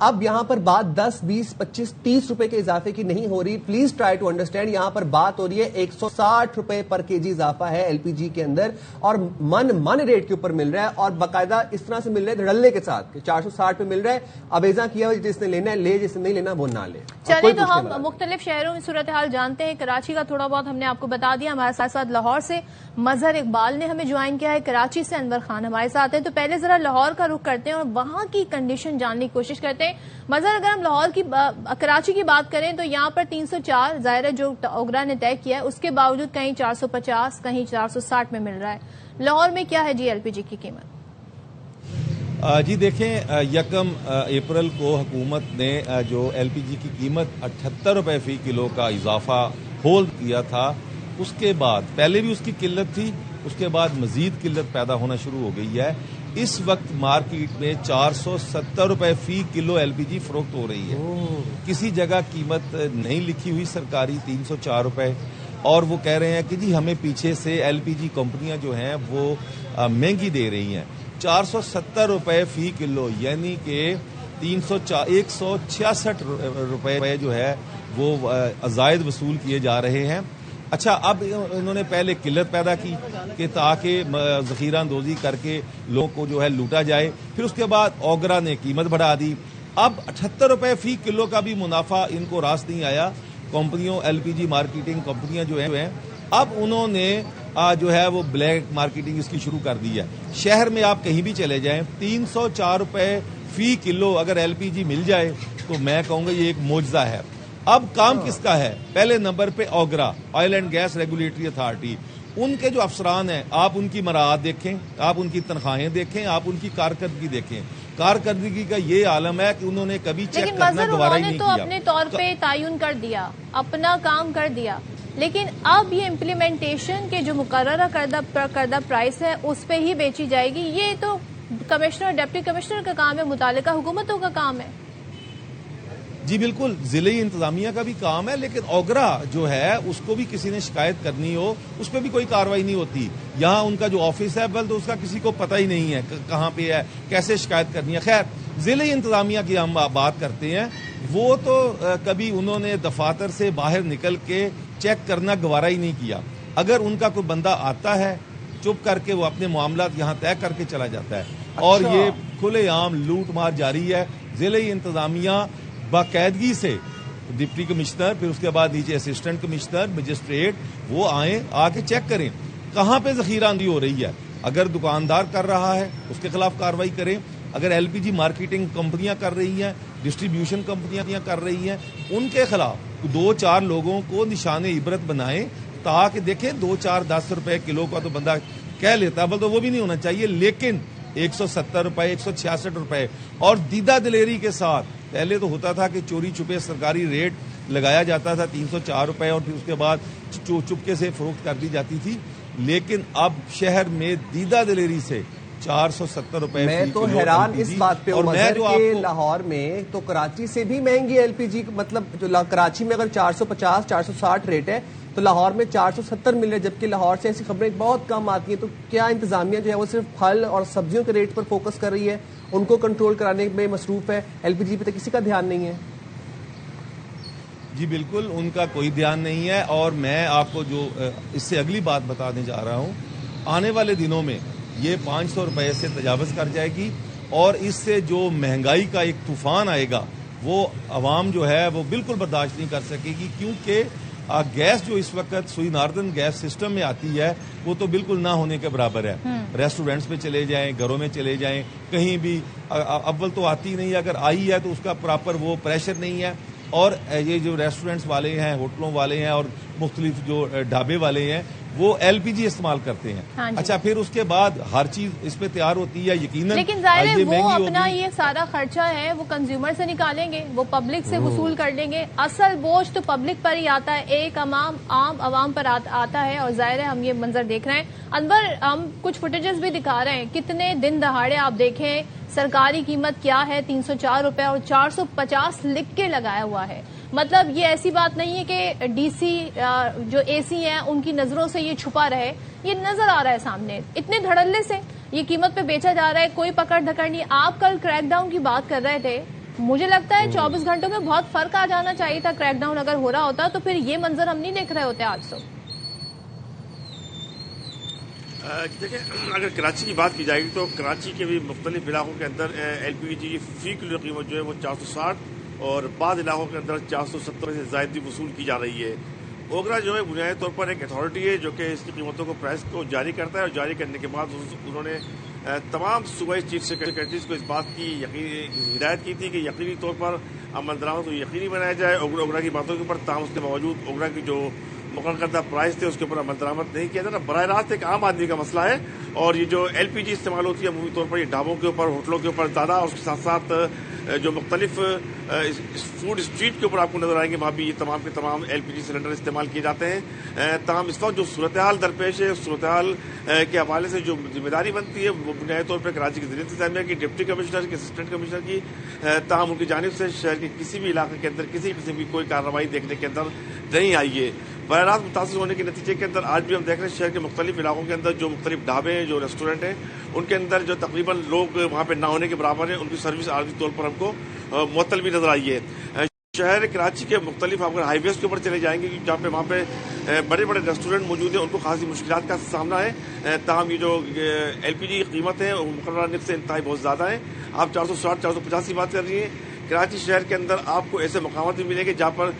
اب یہاں پر بات 10, 20, 25, 30 روپے کے اضافے کی نہیں ہو رہی. Please try to understand. یہاں پر بات ہو رہی ہے 160 روپے پر کے جی اضافہ ہے ایل پی جی کے اندر, اور من ریٹ کے اوپر مل رہا ہے, اور باقاعدہ اس طرح سے مل رہا ہے دھڑلے کے ساتھ کہ 460 پہ مل رہا ہے. اویزا کیا جس نے لینا ہے لے, جس نے نہیں لینا وہ نہ لے. چلیے تو ہم مختلف شہروں میں صورتحال جانتے ہیں. کراچی کا تھوڑا بہت ہم نے آپ کو بتا دیا. ہمارے ساتھ ساتھ لاہور سے مظہر اقبال نے ہمیں جوائن کیا ہے, کراچی سے انور خان ہمارے ساتھ ہیں. تو پہلے ذرا لاہور کا رخ کرتے ہیں اور وہاں کی کنڈیشن جاننے کی کوشش کرتے ہیں. مظہر, اگر ہم لاہور کی کراچی کی بات کریں تو یہاں پر 304 ظاہر ہے جو اوگرا نے طے کیا ہے, اس کے باوجود کہیں 450 کہیں 460 میں مل رہا ہے. لاہور میں کیا ہے جی ایل پی جی کی قیمت؟ جی دیکھیں, 1 اپریل کو حکومت نے جو ایل پی جی کی قیمت 78 روپے فی کلو کا اضافہ ہولڈ کیا تھا, اس کے بعد پہلے بھی اس کی قلت تھی, اس کے بعد مزید قلت پیدا ہونا شروع ہو گئی ہے. اس وقت مارکیٹ میں 470 روپے فی کلو ایل پی جی فروخت ہو رہی ہے. کسی جگہ قیمت نہیں لکھی ہوئی سرکاری 304 روپے, اور وہ کہہ رہے ہیں کہ جی ہمیں پیچھے سے ایل پی جی کمپنیاں جو ہیں وہ مہنگی دے رہی ہیں. 470 روپے فی کلو یعنی کہ 166 روپے جو ہے وہ زائد وصول کیے جا رہے ہیں. اچھا, اب انہوں نے پہلے قلت پیدا کی کہ تاکہ ذخیرہ اندوزی کر کے لوگوں کو جو ہے لوٹا جائے, پھر اس کے بعد اوگرا نے قیمت بڑھا دی. اب 78 روپے فی کلو کا بھی منافع ان کو راس نہیں آیا. کمپنیوں ایل پی جی مارکیٹنگ کمپنیاں جو ہیں اب انہوں نے جو ہے وہ بلیک مارکیٹنگ اس کی شروع کر دی ہے. شہر میں آپ کہیں بھی چلے جائیں 304 روپے فی کلو اگر ایل پی جی مل جائے تو میں کہوں گا یہ ایک معجزہ ہے. اب کام کس کا ہے؟ پہلے نمبر پہ OGRA, oil and gas regulatory authority. ان کے جو افسران ہیں آپ ان کی مراعات دیکھیں, آپ ان کی تنخواہیں دیکھیں, آپ ان کی کارکردگی دیکھیں. کارکردگی کا یہ عالم ہے کہ انہوں نے کبھی چیک کرنا گوارا ہی نہیں کیا. تو اپنے طور پہ تعین کر دیا, اپنا کام کر دیا, لیکن اب یہ امپلیمنٹیشن کے جو مقررہ کردہ پرائس ہے اس پہ ہی بیچی جائے گی. یہ تو کمشنر ڈپٹی کمشنر کا کام ہے, متعلقہ حکومتوں کا کام ہے. جی بالکل, ضلعی انتظامیہ کا بھی کام ہے, لیکن اوگرا جو ہے اس کو بھی کسی نے شکایت کرنی ہو اس پہ بھی کوئی کاروائی نہیں ہوتی. یہاں ان کا جو آفس ہے بل تو اس کا کسی کو پتہ ہی نہیں ہے کہاں پہ ہے, کیسے شکایت کرنی ہے. خیر, ضلعی انتظامیہ کی ہم بات کرتے ہیں, وہ تو کبھی انہوں نے دفاتر سے باہر نکل کے چیک کرنا گوارا ہی نہیں کیا. اگر ان کا کوئی بندہ آتا ہے چپ کر کے وہ اپنے معاملات یہاں طے کر کے چلا جاتا ہے. اور یہ کھلے عام لوٹ مار جاری ہے. ضلعی انتظامیہ باقاعدگی سے ڈپٹی کمشنر, پھر اس کے بعد نیچے اسسٹنٹ کمشنر, مجسٹریٹ, وہ آئیں آ کے چیک کریں کہاں پہ ذخیرہ اندوزی ہو رہی ہے. اگر دکاندار کر رہا ہے اس کے خلاف کارروائی کریں. اگر ایل پی جی مارکیٹنگ کمپنیاں کر رہی ہیں, ڈسٹریبیوشن کمپنیاں کر رہی ہیں, ان کے خلاف 2-4 لوگوں کو نشان عبرت بنائیں تاکہ دیکھیں 2-4-10 روپے کلو کا تو بندہ کہہ لیتا ہے, بل تو وہ بھی نہیں ہونا چاہیے, لیکن 170 روپے 166 روپے. اور دیدہ دلیری کے ساتھ پہلے تو ہوتا تھا کہ چوری چھپے سرکاری ریٹ لگایا جاتا تھا 304 روپے اور پھر اس کے بعد چپکے سے فروخت کر دی جاتی تھی, لیکن اب شہر میں دیدہ دلیری سے 470 روپے. میں تو حیران اس بات پہ ہوں کہ لاہور میں تو کراچی سے بھی مہنگی ایل پی جی, مطلب جو کراچی میں اگر 450 460 ریٹ ہے تو لاہور میں 470 مل رہے, جبکہ لاہور سے ایسی خبریں بہت کم آتی ہیں. تو کیا انتظامیہ جو ہے وہ صرف پھل اور سبزیوں کے ریٹ پر فوکس کر رہی ہے, ان کو کنٹرول کرانے میں مصروف ہے, ایل پی جی پہ تو کسی کا دھیان نہیں ہے؟ جی بالکل, ان کا کوئی دھیان نہیں ہے. اور میں آپ کو جو اس سے اگلی بات بتانے جا رہا ہوں, آنے والے دنوں میں یہ 500 روپے سے تجاوز کر جائے گی, اور اس سے جو مہنگائی کا ایک طوفان آئے گا وہ عوام جو ہے وہ بالکل برداشت نہیں کر سکے گی. کیونکہ گیس جو اس وقت سوئی ناردن گیس سسٹم میں آتی ہے وہ تو بالکل نہ ہونے کے برابر ہے. ریسٹورینٹس میں چلے جائیں, گھروں میں چلے جائیں, کہیں بھی اول تو آتی نہیں, اگر آئی ہے تو اس کا پراپر وہ پریشر نہیں ہے. اور یہ جو ریسٹورینٹس والے ہیں, ہوٹلوں والے ہیں اور مختلف جو ڈھابے والے ہیں وہ ایل پی جی استعمال کرتے ہیں. اچھا, پھر اس کے بعد ہر چیز اس پہ تیار ہوتی ہے یقیناً, لیکن ظاہر ہے وہ اپنا یہ سارا خرچہ ہے وہ کنزیومر سے نکالیں گے, وہ پبلک سے وصول کر لیں گے. اصل بوجھ تو پبلک پر ہی آتا ہے, ایک عام عوام پر آتا ہے. اور ظاہر ہے ہم یہ منظر دیکھ رہے ہیں. انور, ہم کچھ فوٹیجز بھی دکھا رہے ہیں, کتنے دن دہاڑے آپ دیکھیں سرکاری قیمت کیا ہے 304 روپے اور 450 لکھ کے لگایا ہوا ہے. مطلب یہ ایسی بات نہیں ہے کہ ڈی سی جو اے سی ہیں ان کی نظروں سے یہ چھپا رہے, یہ نظر آ رہا ہے سامنے. اتنے دھڑلے سے یہ قیمت پہ بیچا جا رہا ہے, کوئی پکڑ دھکڑ نہیں. آپ کل کریک ڈاؤن کی بات کر رہے تھے, مجھے لگتا ہے 24 گھنٹوں میں بہت فرق آ جانا چاہیے تھا. کریک ڈاؤن اگر ہو رہا ہوتا تو پھر یہ منظر ہم نہیں دیکھ رہے ہوتے آج. تو دیکھیں اگر کراچی کی بات کی جائے گی تو کراچی کے بھی مختلف علاقوں کے اندر ایل پی جی کی فی کلو قیمت جو ہے وہ 460 اور بعض علاقوں کے اندر 470 سے زائد بھی وصول کی جا رہی ہے. اوگرا جو ہے بنیادی طور پر ایک اتھارٹی ہے جو کہ اس کی قیمتوں کو پرائس کو جاری کرتا ہے اور جاری کرنے کے بعد انہوں نے تمام صوبائی چیف سیکرٹریز کو اس بات کی ہدایت کی تھی کہ یقینی طور پر عمل درآمد کو یقینی بنایا جائے اوگرا کی باتوں کے اوپر. تاہم اس کے باوجود اوگرا کی جو مقرر کردہ پرائز تھے اس کے اوپر عمل درآمد نہیں کیا جاتا. براہ راست ایک عام آدمی کا مسئلہ ہے اور یہ جو ایل پی جی استعمال ہوتی ہے عمومی طور پر یہ ڈھابوں کے اوپر ہوٹلوں کے اوپر زیادہ اور اس کے ساتھ ساتھ جو مختلف فوڈ اسٹریٹ کے اوپر آپ کو نظر آئیں گے وہاں بھی یہ تمام کے تمام ایل پی جی سلنڈر استعمال کیے جاتے ہیں. تاہم اس وقت جو صورتحال درپیش ہے اس صورتحال کے حوالے سے جو ذمہ داری بنتی ہے وہ بنیادی طور پر کراچی کی ضلع انتظامیہ کی ڈپٹی کمشنر کی اسسٹنٹ کمشنر کی تاہم ان کی جانب سے شہر کے کسی بھی علاقے کے اندر کسی قسم کی کوئی کارروائی دیکھنے کے اندر نہیں آئی ہے. براہ راست متاثر ہونے کے نتیجے کے اندر آج بھی ہم دیکھ رہے ہیں شہر کے مختلف علاقوں کے اندر جو مختلف ڈھابے ہیں جو ریسٹورینٹ ہیں ان کے اندر جو تقریباً لوگ وہاں پہ نہ ہونے کے برابر ہیں ان کی سروس عارضی طور پر ہم کو معطل بھی نظر آئی ہے. شہر کراچی کے مختلف اگر ہائی ویز کے اوپر چلے جائیں گے جہاں پہ وہاں پہ بڑے بڑے ریسٹورینٹ موجود ہیں ان کو خاصی مشکلات کا سامنا ہے. تاہم یہ جو ایل پی جی کی قیمت ہے وہ مقررہ نرخ سے انتہائی بہت زیادہ ہیں. آپ 460 450 کی بات کر رہی ہیں. کراچی شہر کے اندر آپ کو ایسے مقامات بھی ملیں گے جہاں پر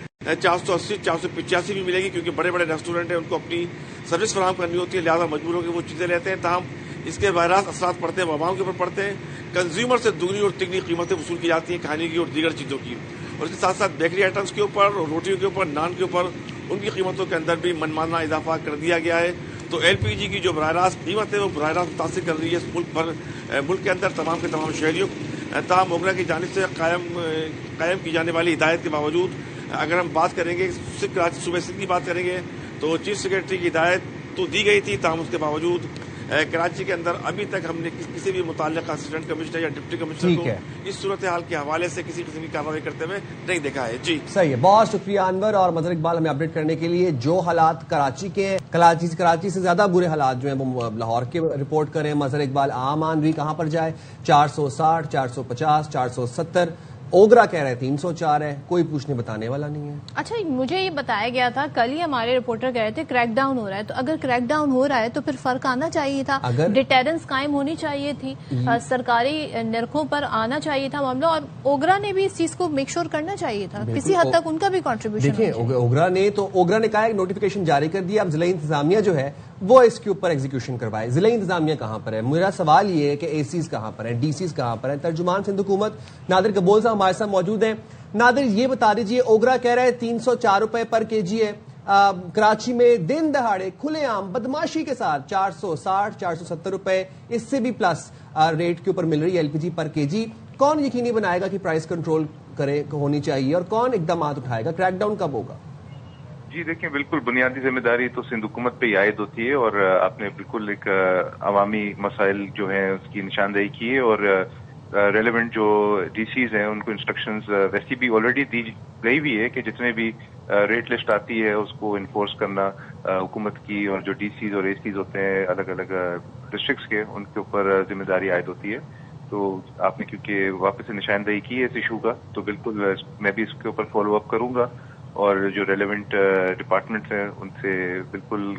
480 485 بھی ملے گی کیونکہ بڑے بڑے ریسٹورینٹ ہیں ان کو اپنی سروس فراہم کرنی ہوتی ہے لہٰذا مجبور ہو کے وہ چیزیں لیتے ہیں. تاہم اس کے براہ راست اثرات پڑتے ہیں عوام کے اوپر پڑتے ہیں. کنزیومر سے دگنی اور تگنی قیمتیں وصول کی جاتی ہیں کھانے کی اور دیگر چیزوں کی اور اس کے ساتھ ساتھ بیکری آئٹمس کے اوپر روٹیوں کے اوپر نان کے اوپر ان کی قیمتوں کے اندر بھی منمانہ اضافہ کر دیا گیا ہے. تو ایل پی جی کی جو براہ راست قیمت ہے وہ براہ راست متاثر کر رہی ہے ملک کے اندر تمام کے تمام شہریوں. تاہم اوگرا کی جانب سے قائم کی جانے والی ہدایت کے باوجود اگر ہم بات کریں گے صرف کراچی صوبہ سندھ کی بات کریں گے تو چیف سیکرٹری کی ہدایت تو دی گئی تھی. تاہم اس کے باوجود کراچی کے اندر ابھی تک ہم نے کسی بھی متعلقہ اسسٹنٹ کمشنر یا ڈپٹی کمشنر کو اس صورتحال کے حوالے سے کسی قسم کی کارروائی کرتے ہوئے نہیں دیکھا ہے. جی صحیح ہے. بہت شکریہ انور اور مظہر اقبال ہمیں اپڈیٹ کرنے کے لیے. جو حالات کراچی کے ہیں کراچی سے زیادہ برے حالات جو ہیں وہ لاہور کے رپورٹ کریں. مظہر اقبال عام آدمی کہاں پر جائے؟ 460 450 470 اوگرا کہہ رہے 304 ہے. کوئی پوچھنے بتانے والا نہیں ہے. اچھا مجھے یہ بتایا گیا تھا کل ہی ہمارے رپورٹر کہہ رہے تھے کریک ڈاؤن ہو رہا ہے تو اگر کریک ڈاؤن ہو رہا ہے تو پھر فرق آنا چاہیے تھا. ڈیٹرنس قائم ہونی چاہیے تھی سرکاری نرخوں پر آنا چاہیے تھا معاملہ اور اوگرا نے بھی اس چیز کو میک شور کرنا چاہیے تھا. کسی حد تک ان کا بھی کنٹریبیوشن. دیکھیں اوگرا نے کہا ایک نوٹیفکیشن جاری کر دیا. اب ضلع انتظامیہ جو ہے وہ اس کے اوپر ایگزیکیوشن کروائے. ضلع انتظامیہ کہاں پر ہے؟ میرا سوال یہ ہے کہ اے سیز کہاں پر ہیں ڈی سیز کہاں پر ہیں. ترجمان سندھ حکومت نادر قبول صاحب ہمارے ساتھ موجود ہیں. نادر یہ بتا دیجیے اوگرا کہہ رہے 304 روپے پر کے جی ہے. کراچی میں دن دہاڑے کھلے عام بدماشی کے ساتھ 460 470 روپے اس سے بھی پلس ریٹ کے اوپر مل رہی ہے ایل پی جی پر کے جی. کون یقینی بنائے گا کہ پرائس کنٹرول ہونی چاہیے اور کون اقدامات اٹھائے گا؟ کریک ڈاؤن کب ہوگا؟ جی دیکھیں بالکل بنیادی ذمہ داری تو سندھ حکومت پہ ہی عائد ہوتی ہے اور آپ نے بالکل ایک عوامی مسائل جو ہیں اس کی نشاندہی کی ہے اور ریلیونٹ جو ڈی سیز ہیں ان کو انسٹرکشنز ویسی بھی آلریڈی دی گئی بھی ہے کہ جتنے بھی ریٹ لسٹ آتی ہے اس کو انفورس کرنا حکومت کی اور جو ڈی سیز اور اے سیز ہوتے ہیں الگ الگ ڈسٹرکٹس کے ان کے اوپر ذمہ داری عائد ہوتی ہے. تو آپ نے کیونکہ واپس سے نشاندہی کی ہے اس ایشو کا تو بالکل میں بھی اس کے اوپر فالو اپ کروں گا اور جو ریلیونٹ ڈپارٹمنٹس ہیں ان سے بالکل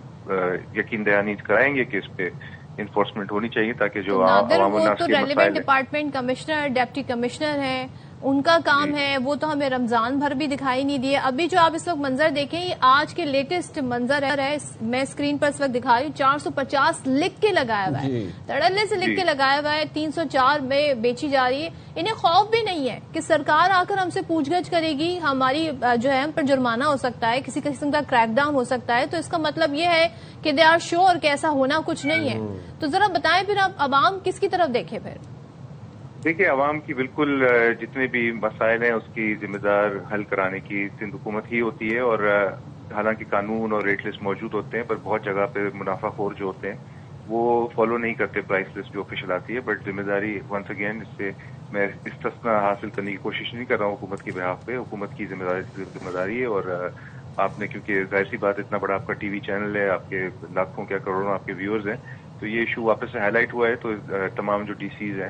یقین دہانی کرائیں گے کہ اس پہ انفورسمنٹ ہونی چاہیے تاکہ جو عوام الناس کے مسائل ڈپارٹمنٹ کمشنر ڈپٹی کمشنر ہیں ان کا کام ہے وہ تو ہمیں رمضان بھر بھی دکھائی نہیں دیے. ابھی جو آپ اس وقت منظر دیکھیں یہ آج کے لیٹسٹ منظر ہے. میں اسکرین پر اس وقت دکھا رہی ہوں 450 لکھ کے لگایا ہوا ہے تڑلے سے لکھ کے لگایا ہوا ہے. 304 میں بیچی جا رہی ہے. انہیں خوف بھی نہیں ہے کہ سرکار آ کر ہم سے پوچھ گچھ کرے گی ہماری جو ہے ہم پر جرمانہ ہو سکتا ہے کسی قسم کا کریک ڈاؤن ہو سکتا ہے. تو اس کا مطلب یہ ہے کہ دے آر شیور کہ ایسا ہونا کچھ نہیں ہے. تو ذرا بتائیں پھر آپ عوام کس کی طرف دیکھے؟ پھر دیکھیے عوام کی بالکل جتنے بھی مسائل ہیں اس کی ذمہ دار حل کرانے کی سندھ حکومت ہی ہوتی ہے اور حالانکہ قانون اور ریٹ لسٹ موجود ہوتے ہیں پر بہت جگہ پہ منافع خور جو ہوتے ہیں وہ فالو نہیں کرتے پرائس لسٹ جو آفیشیل آتی ہے. بٹ ذمہ داری ونس اگین اس سے میں استثنا حاصل کرنے کی کوشش نہیں کر رہا ہوں حکومت کی بہاف پہ. حکومت کی ذمہ داری ہے اور آپ نے کیونکہ ظاہر سی بات اتنا بڑا آپ کا ٹی وی چینل ہے آپ کے لاکھوں کیا کروڑوں آپ کے ویورز ہیں تو یہ ایشو واپس سے ہائی لائٹ ہوا ہے تو تمام جو ڈی سیز ہیں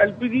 LPG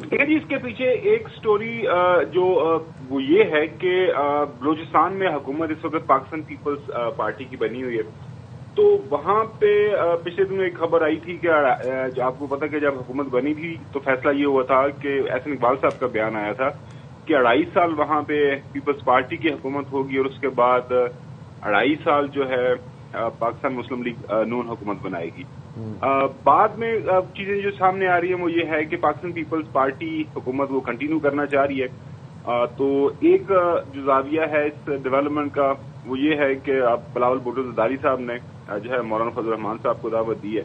دیکھیں جی، اس کے پیچھے ایک سٹوری جو وہ یہ ہے کہ بلوچستان میں حکومت اس وقت پاکستان پیپلز پارٹی کی بنی ہوئی ہے. تو وہاں پہ پچھلے دنوں ایک خبر آئی تھی کہ آپ کو پتا کہ جب حکومت بنی تھی تو فیصلہ یہ ہوا تھا کہ احسن اقبال صاحب کا بیان آیا تھا کہ 2.5 سال وہاں پہ پیپلز پارٹی کی حکومت ہوگی اور اس کے بعد 2.5 سال جو ہے پاکستان مسلم لیگ نون حکومت بنائے گی. بعد میں چیزیں جو سامنے آ رہی ہیں وہ یہ ہے کہ پاکستان پیپلز پارٹی حکومت وہ کنٹینیو کرنا چاہ رہی ہے. تو ایک جو زاویہ ہے اس ڈیولپمنٹ کا وہ یہ ہے کہ اب بلاول بھٹو زرداری صاحب نے جو ہے مولانا فضل الرحمان صاحب کو دعوت دی ہے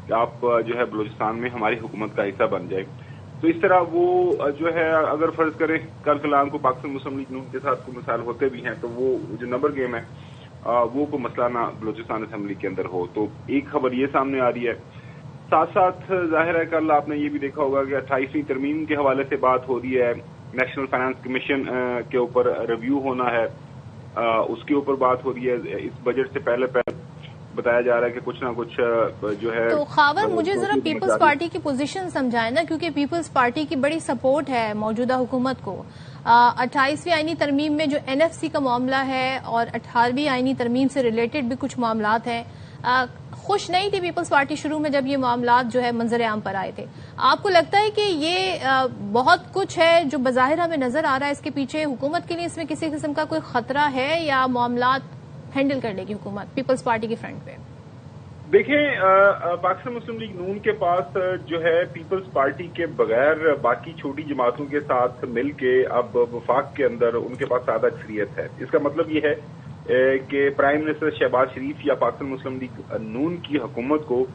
کہ آپ جو ہے بلوچستان میں ہماری حکومت کا حصہ بن جائے. تو اس طرح وہ جو ہے اگر فرض کریں کل کلام کو پاکستان مسلم لیگ نون کے ساتھ کوئی مثال ہوتے بھی ہیں تو وہ جو نمبر گیم ہے وہ کو مسئلہ نہ بلوچستان اسمبلی کے اندر ہو. تو ایک خبر یہ سامنے آ رہی ہے. ساتھ ساتھ ظاہر ہے کل آپ نے یہ بھی دیکھا ہوگا کہ 28ویں ترمیم کے حوالے سے بات ہو رہی ہے. نیشنل فائنانس کمیشن کے اوپر ریویو ہونا ہے, اس کے اوپر بات ہو رہی ہے. اس بجٹ سے پہلے بتایا جا رہا ہے کہ کچھ نہ کچھ جو ہے. تو خاور مجھے ذرا پیپلز پارٹی کی پوزیشن سمجھائیں نا, کیونکہ پیپلز پارٹی کی بڑی سپورٹ ہے موجودہ حکومت کو. 28ویں آئینی ترمیم میں جو NFC کا معاملہ ہے اور 18ویں آئینی ترمیم سے ریلیٹڈ بھی کچھ معاملات ہیں. خوش نہیں تھی پیپلز پارٹی شروع میں جب یہ معاملات جو ہے منظر عام پر آئے تھے. آپ کو لگتا ہے کہ یہ بہت کچھ ہے جو بظاہر ہمیں نظر آ رہا ہے, اس کے پیچھے حکومت کے لیے اس میں کسی قسم کا کوئی خطرہ ہے یا معاملات ہینڈل کر لے گی حکومت پیپلز پارٹی کی فرنٹ پہ؟ دیکھیں پاکستان مسلم لیگ نون کے پاس جو ہے پیپلز پارٹی کے بغیر باقی چھوٹی جماعتوں کے ساتھ مل کے اب وفاق کے اندر ان کے پاس زیادہ اکثریت ہے. اس کا مطلب یہ ہے کہ پرائم منسٹر شہباز شریف یا پاکستان مسلم لیگ نون کی حکومت کو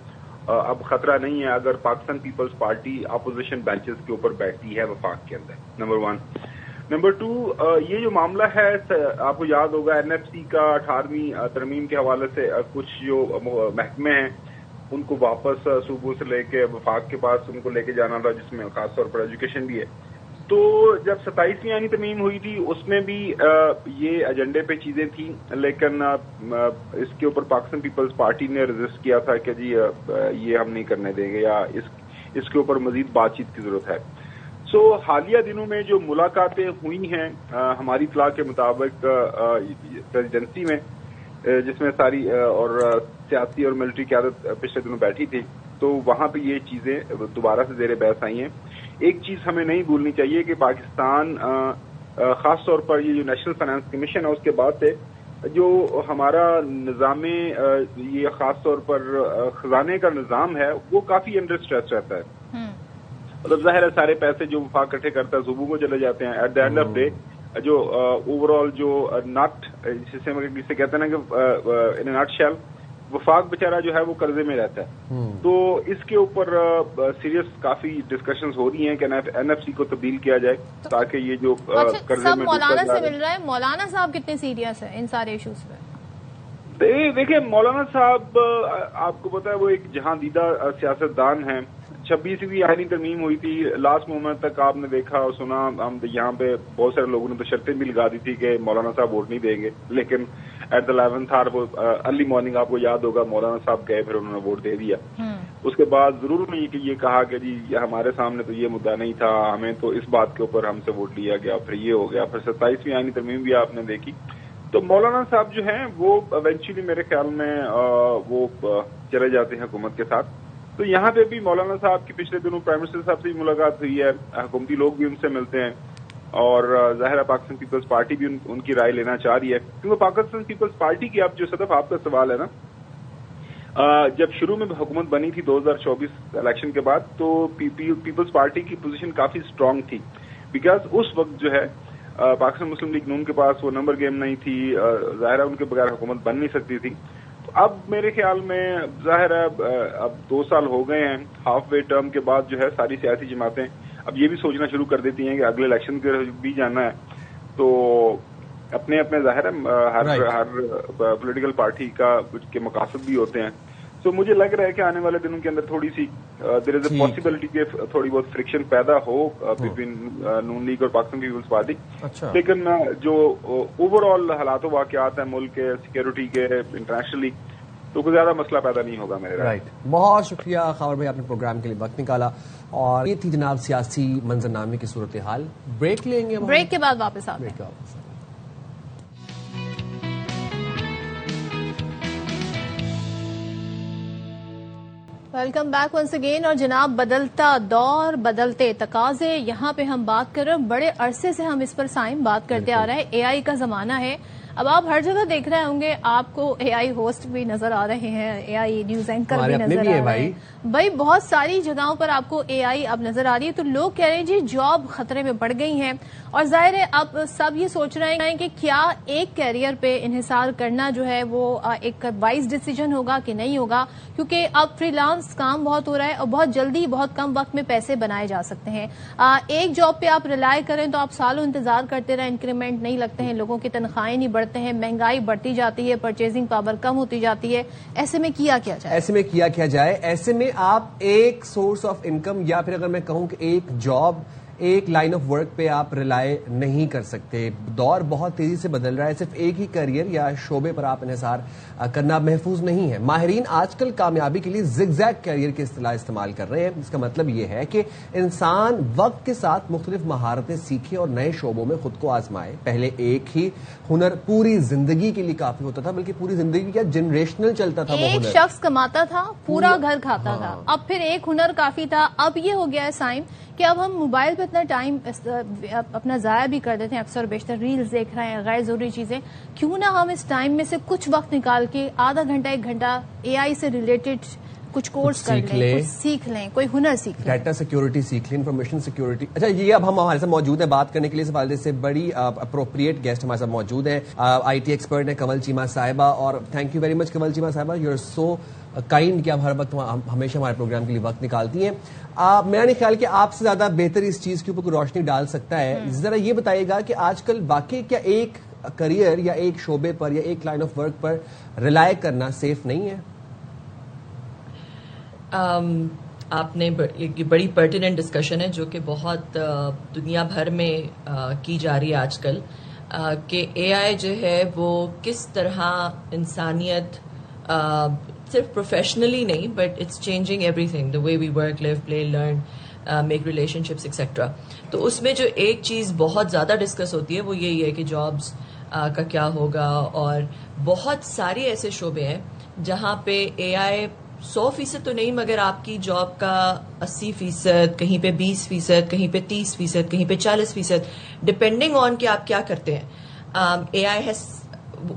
اب خطرہ نہیں ہے اگر پاکستان پیپلز پارٹی اپوزیشن بینچز کے اوپر بیٹھتی ہے وفاق کے اندر. نمبر 1. نمبر 2, یہ جو معاملہ ہے آپ کو یاد ہوگا NFC کا 18ویں ترمیم کے حوالے سے کچھ جو محکمے ہیں ان کو واپس صوبوں سے لے کے وفاق کے پاس ان کو لے کے جانا تھا, جس میں خاص طور پر ایجوکیشن بھی ہے. تو جب 27ویں آئینی ترمیم ہوئی تھی اس میں بھی یہ ایجنڈے پہ چیزیں تھیں, لیکن اس کے اوپر پاکستان پیپلز پارٹی نے رجسٹ کیا تھا کہ جی یہ ہم نہیں کرنے دیں گے یا اس کے اوپر مزید بات چیت کی ضرورت ہے. سو حالیہ دنوں میں جو ملاقاتیں ہوئی ہیں ہماری اطلاع کے مطابق پریزیڈنسی میں, جس میں ساری اور سیاسی اور ملٹری قیادت پچھلے دنوں بیٹھی تھی, تو وہاں پہ یہ چیزیں دوبارہ سے زیر بحث آئی ہیں. ایک چیز ہمیں نہیں بھولنی چاہیے کہ پاکستان خاص طور پر یہ جو نیشنل فائنانس کمیشن ہے اس کے بعد سے جو ہمارا نظام یہ خاص طور پر خزانے کا نظام ہے وہ کافی انڈر اسٹریس رہتا ہے. مطلب ظاہر ہے سارے پیسے جو وفاق اکٹھے کرتا ہے صوبوں کو چلے جاتے ہیں. At the end of day جو اوور آل جو نٹ جسے کہتے ہیں نا کہ ان نٹ شیل وفاق بیچارہ جو ہے وہ قرضے میں رہتا ہے. تو اس کے اوپر سیریس کافی ڈسکشنز ہو رہی ہیں کہ NFC کو تبدیل کیا جائے تاکہ یہ جو قرضے میں مولانا سے مل رہا ہے. مولانا صاحب کتنے سیریس ہیں ان سارے ایشوز پہ؟ دیکھیں مولانا صاحب آپ کو پتا ہے وہ ایک جہاں دیدہ سیاستدان ہیں. 26ویں آئینی ترمیم ہوئی تھی, لاسٹ مومنٹ تک آپ نے دیکھا اور سنا, ہم یہاں پہ بہت سارے لوگوں نے تو شرطیں بھی لگا دی تھی کہ مولانا صاحب ووٹ نہیں دیں گے, لیکن ایٹ دا 11th hour وہ ارلی مارننگ آپ کو یاد ہوگا مولانا صاحب گئے, پھر انہوں نے ووٹ دے دیا. اس کے بعد ضرور نہیں کہ یہ کہا کہ جی ہمارے سامنے تو یہ مدعا نہیں تھا, ہمیں تو اس بات کے اوپر ہم سے ووٹ لیا گیا, پھر یہ ہو گیا. پھر 27ویں آئینی ترمیم بھی آپ نے دیکھی. تو مولانا صاحب جو ہیں وہ ایونچولی میرے خیال میں وہ چلے جاتے ہیں حکومت کے ساتھ. تو یہاں پہ بھی مولانا صاحب کی پچھلے دنوں پرائم منسٹر صاحب سے بھی ملاقات ہوئی ہے, حکومتی لوگ بھی ان سے ملتے ہیں, اور ظاہر ہے پاکستان پیپلز پارٹی بھی ان کی رائے لینا چاہ رہی ہے. کیونکہ پاکستان پیپلز پارٹی کی اب جو صدف آپ کا سوال ہے نا, جب شروع میں حکومت بنی تھی 2024 الیکشن کے بعد, تو پیپلز پارٹی کی پوزیشن کافی اسٹرانگ تھی, بیکاز اس وقت جو ہے پاکستان مسلم لیگ نون کے پاس وہ نمبر گیم نہیں تھی, ظاہر ہے ان کے بغیر حکومت بن نہیں سکتی تھی. اب میرے خیال میں ظاہر ہے اب 2 سال ہو گئے ہیں, ہاف وے ٹرم کے بعد جو ہے ساری سیاسی جماعتیں اب یہ بھی سوچنا شروع کر دیتی ہیں کہ اگلے الیکشن کے بھی جانا ہے. تو اپنے اپنے ظاہر ہے ہر پولیٹیکل پارٹی کے مقاصد بھی ہوتے ہیں. تو مجھے لگ رہا ہے کہ آنے والے دنوں کے اندر تھوڑی سی دیر از اے پاسبلٹی کہ تھوڑی بہت فرکشن پیدا ہو بٹوین نون لیگ اور پاکستان پیپلز پارٹی. لیکن جو اوور آل حالات و واقعات ہیں ملک کے سیکورٹی کے انٹرنیشنلی, تو کوئی زیادہ مسئلہ پیدا نہیں ہوگا میرے رائٹ. بہت شکریہ خاور بھائی، آپ نے پروگرام کے لیے وقت نکالا، اور یہ تھی جناب سیاسی منظرنامے کی صورتحال. بریک لیں گے، بریک کے بعد واپس آتے ہیں. Welcome back once again. اور جناب، بدلتا دور، بدلتے تقاضے، یہاں پہ ہم بات کر رہے ہیں، بڑے عرصے سے ہم اس پر سائم بات کرتے آ رہے ہیں. اے آئی کا زمانہ ہے. اب آپ ہر جگہ دیکھ رہے ہوں گے، آپ کو اے آئی ہوسٹ بھی نظر آ رہے ہیں، اے آئی نیوز اینکر بھی نظر آ رہے ہیں. بھائی بہت ساری جگہوں پر آپ کو اے آئی اب نظر آ رہی ہے. تو لوگ کہہ رہے ہیں جی جاب خطرے میں بڑھ گئی ہیں، اور ظاہر ہے اب سب یہ سوچ رہے ہیں کہ کیا ایک کیریئر پہ انحصار کرنا جو ہے وہ ایک وائز ڈیسیجن ہوگا کہ نہیں ہوگا، کیونکہ اب فری لانس کام بہت ہو رہا ہے اور بہت جلدی بہت کم وقت میں پیسے بنائے جا سکتے ہیں. ایک جاب پہ آپ ریلائی کریں تو آپ سالوں انتظار کرتے رہیں، انکریمنٹ نہیں لگتے ہیں، لوگوں کی تنخواہیں نہیں بڑھتے ہیں، مہنگائی بڑھتی جاتی ہے، پرچیزنگ پاور کم ہوتی جاتی ہے. ایسے میں کیا جائے؟ ایسے میں آپ ایک سورس آف انکم، یا پھر اگر میں کہوں کہ ایک جاب، ایک لائن آف ورک پہ آپ ریلائی نہیں کر سکتے. دور بہت تیزی سے بدل رہا ہے. صرف ایک ہی کیریئر یا شعبے پر آپ انحصار کرنا محفوظ نہیں ہے. ماہرین آج کل کامیابی کے لیے زگ زیگ کیریئر کی اصطلاح استعمال کر رہے ہیں. اس کا مطلب یہ ہے کہ انسان وقت کے ساتھ مختلف مہارتیں سیکھے اور نئے شعبوں میں خود کو آزمائے. پہلے ایک ہی ہنر پوری زندگی کے لیے کافی ہوتا تھا، بلکہ پوری زندگی کا جنریشنل چلتا تھا. ایک شخص کماتا تھا، پورا گھر کھاتا تھا. اب پھر ایک ہنر کافی تھا. اب یہ ہو گیا ہے سائم کہ اب ہم موبائل پہ اتنا ٹائم اپنا ضائع بھی کر دیتے ہیں، اکثر بیشتر ریلز دیکھ رہے ہیں، غیر ضروری چیزیں. کیوں نہ ہم اس ٹائم میں سے کچھ وقت نکال کے آدھا گھنٹہ ایک گھنٹہ اے آئی سے ریلیٹڈ کچھ کورس کر لیں، کچھ سیکھ لیں، کوئی ہنر سیکھ لیں، ڈیٹا سیکیورٹی سیکھ لیں، انفارمیشن سیکیورٹی. اچھا، یہ اب ہم ہمارے ساتھ موجود ہیں بات کرنے کے لیے. اس حوالے سے بڑی اپروپریٹ گیسٹ ہمارے ساتھ موجود ہیں. آئی ٹی ایکسپرٹ ہیں کنول چیمہ صاحبہ. اور تھینک یو ویری مچ کنول چیمہ صاحبہ، یو آر سو کائنڈ کہ آپ ہر وقت ہمیشہ ہمارے پروگرام کے لیے وقت نکالتی ہیں. میرا نہیں خیال کہ آپ سے زیادہ بہتر اس چیز کے اوپر کوئی روشنی ڈال سکتا ہے. ذرا یہ بتائیے گا کہ آج کل واقعی کیا ایک کریئر یا ایک شعبے پر یا ایک line of work per rely کرنا سیف نہیں ہے؟ آپ نے ایک بڑی پرٹیننٹ ڈسکشن ہے جو کہ بہت دنیا بھر میں کی جا رہی ہے آج کل، کہ اے آئی جو ہے وہ کس طرح انسانیت صرف پروفیشنلی نہیں but it's changing everything, the way we work, live, play, learn, make relationships etcetera. تو اس میں جو ایک چیز بہت زیادہ ڈسکس ہوتی ہے وہ یہی ہے کہ جابس کا کیا ہوگا. اور بہت سارے ایسے شعبے ہیں جہاں پہ اے آئی 100% تو نہیں مگر آپ کی جاب کا 80%، کہیں پہ 20%، کہیں پہ 30%، کہیں پہ 40%، ڈپینڈنگ آن کہ آپ کیا کرتے ہیں. اے آئی ہے،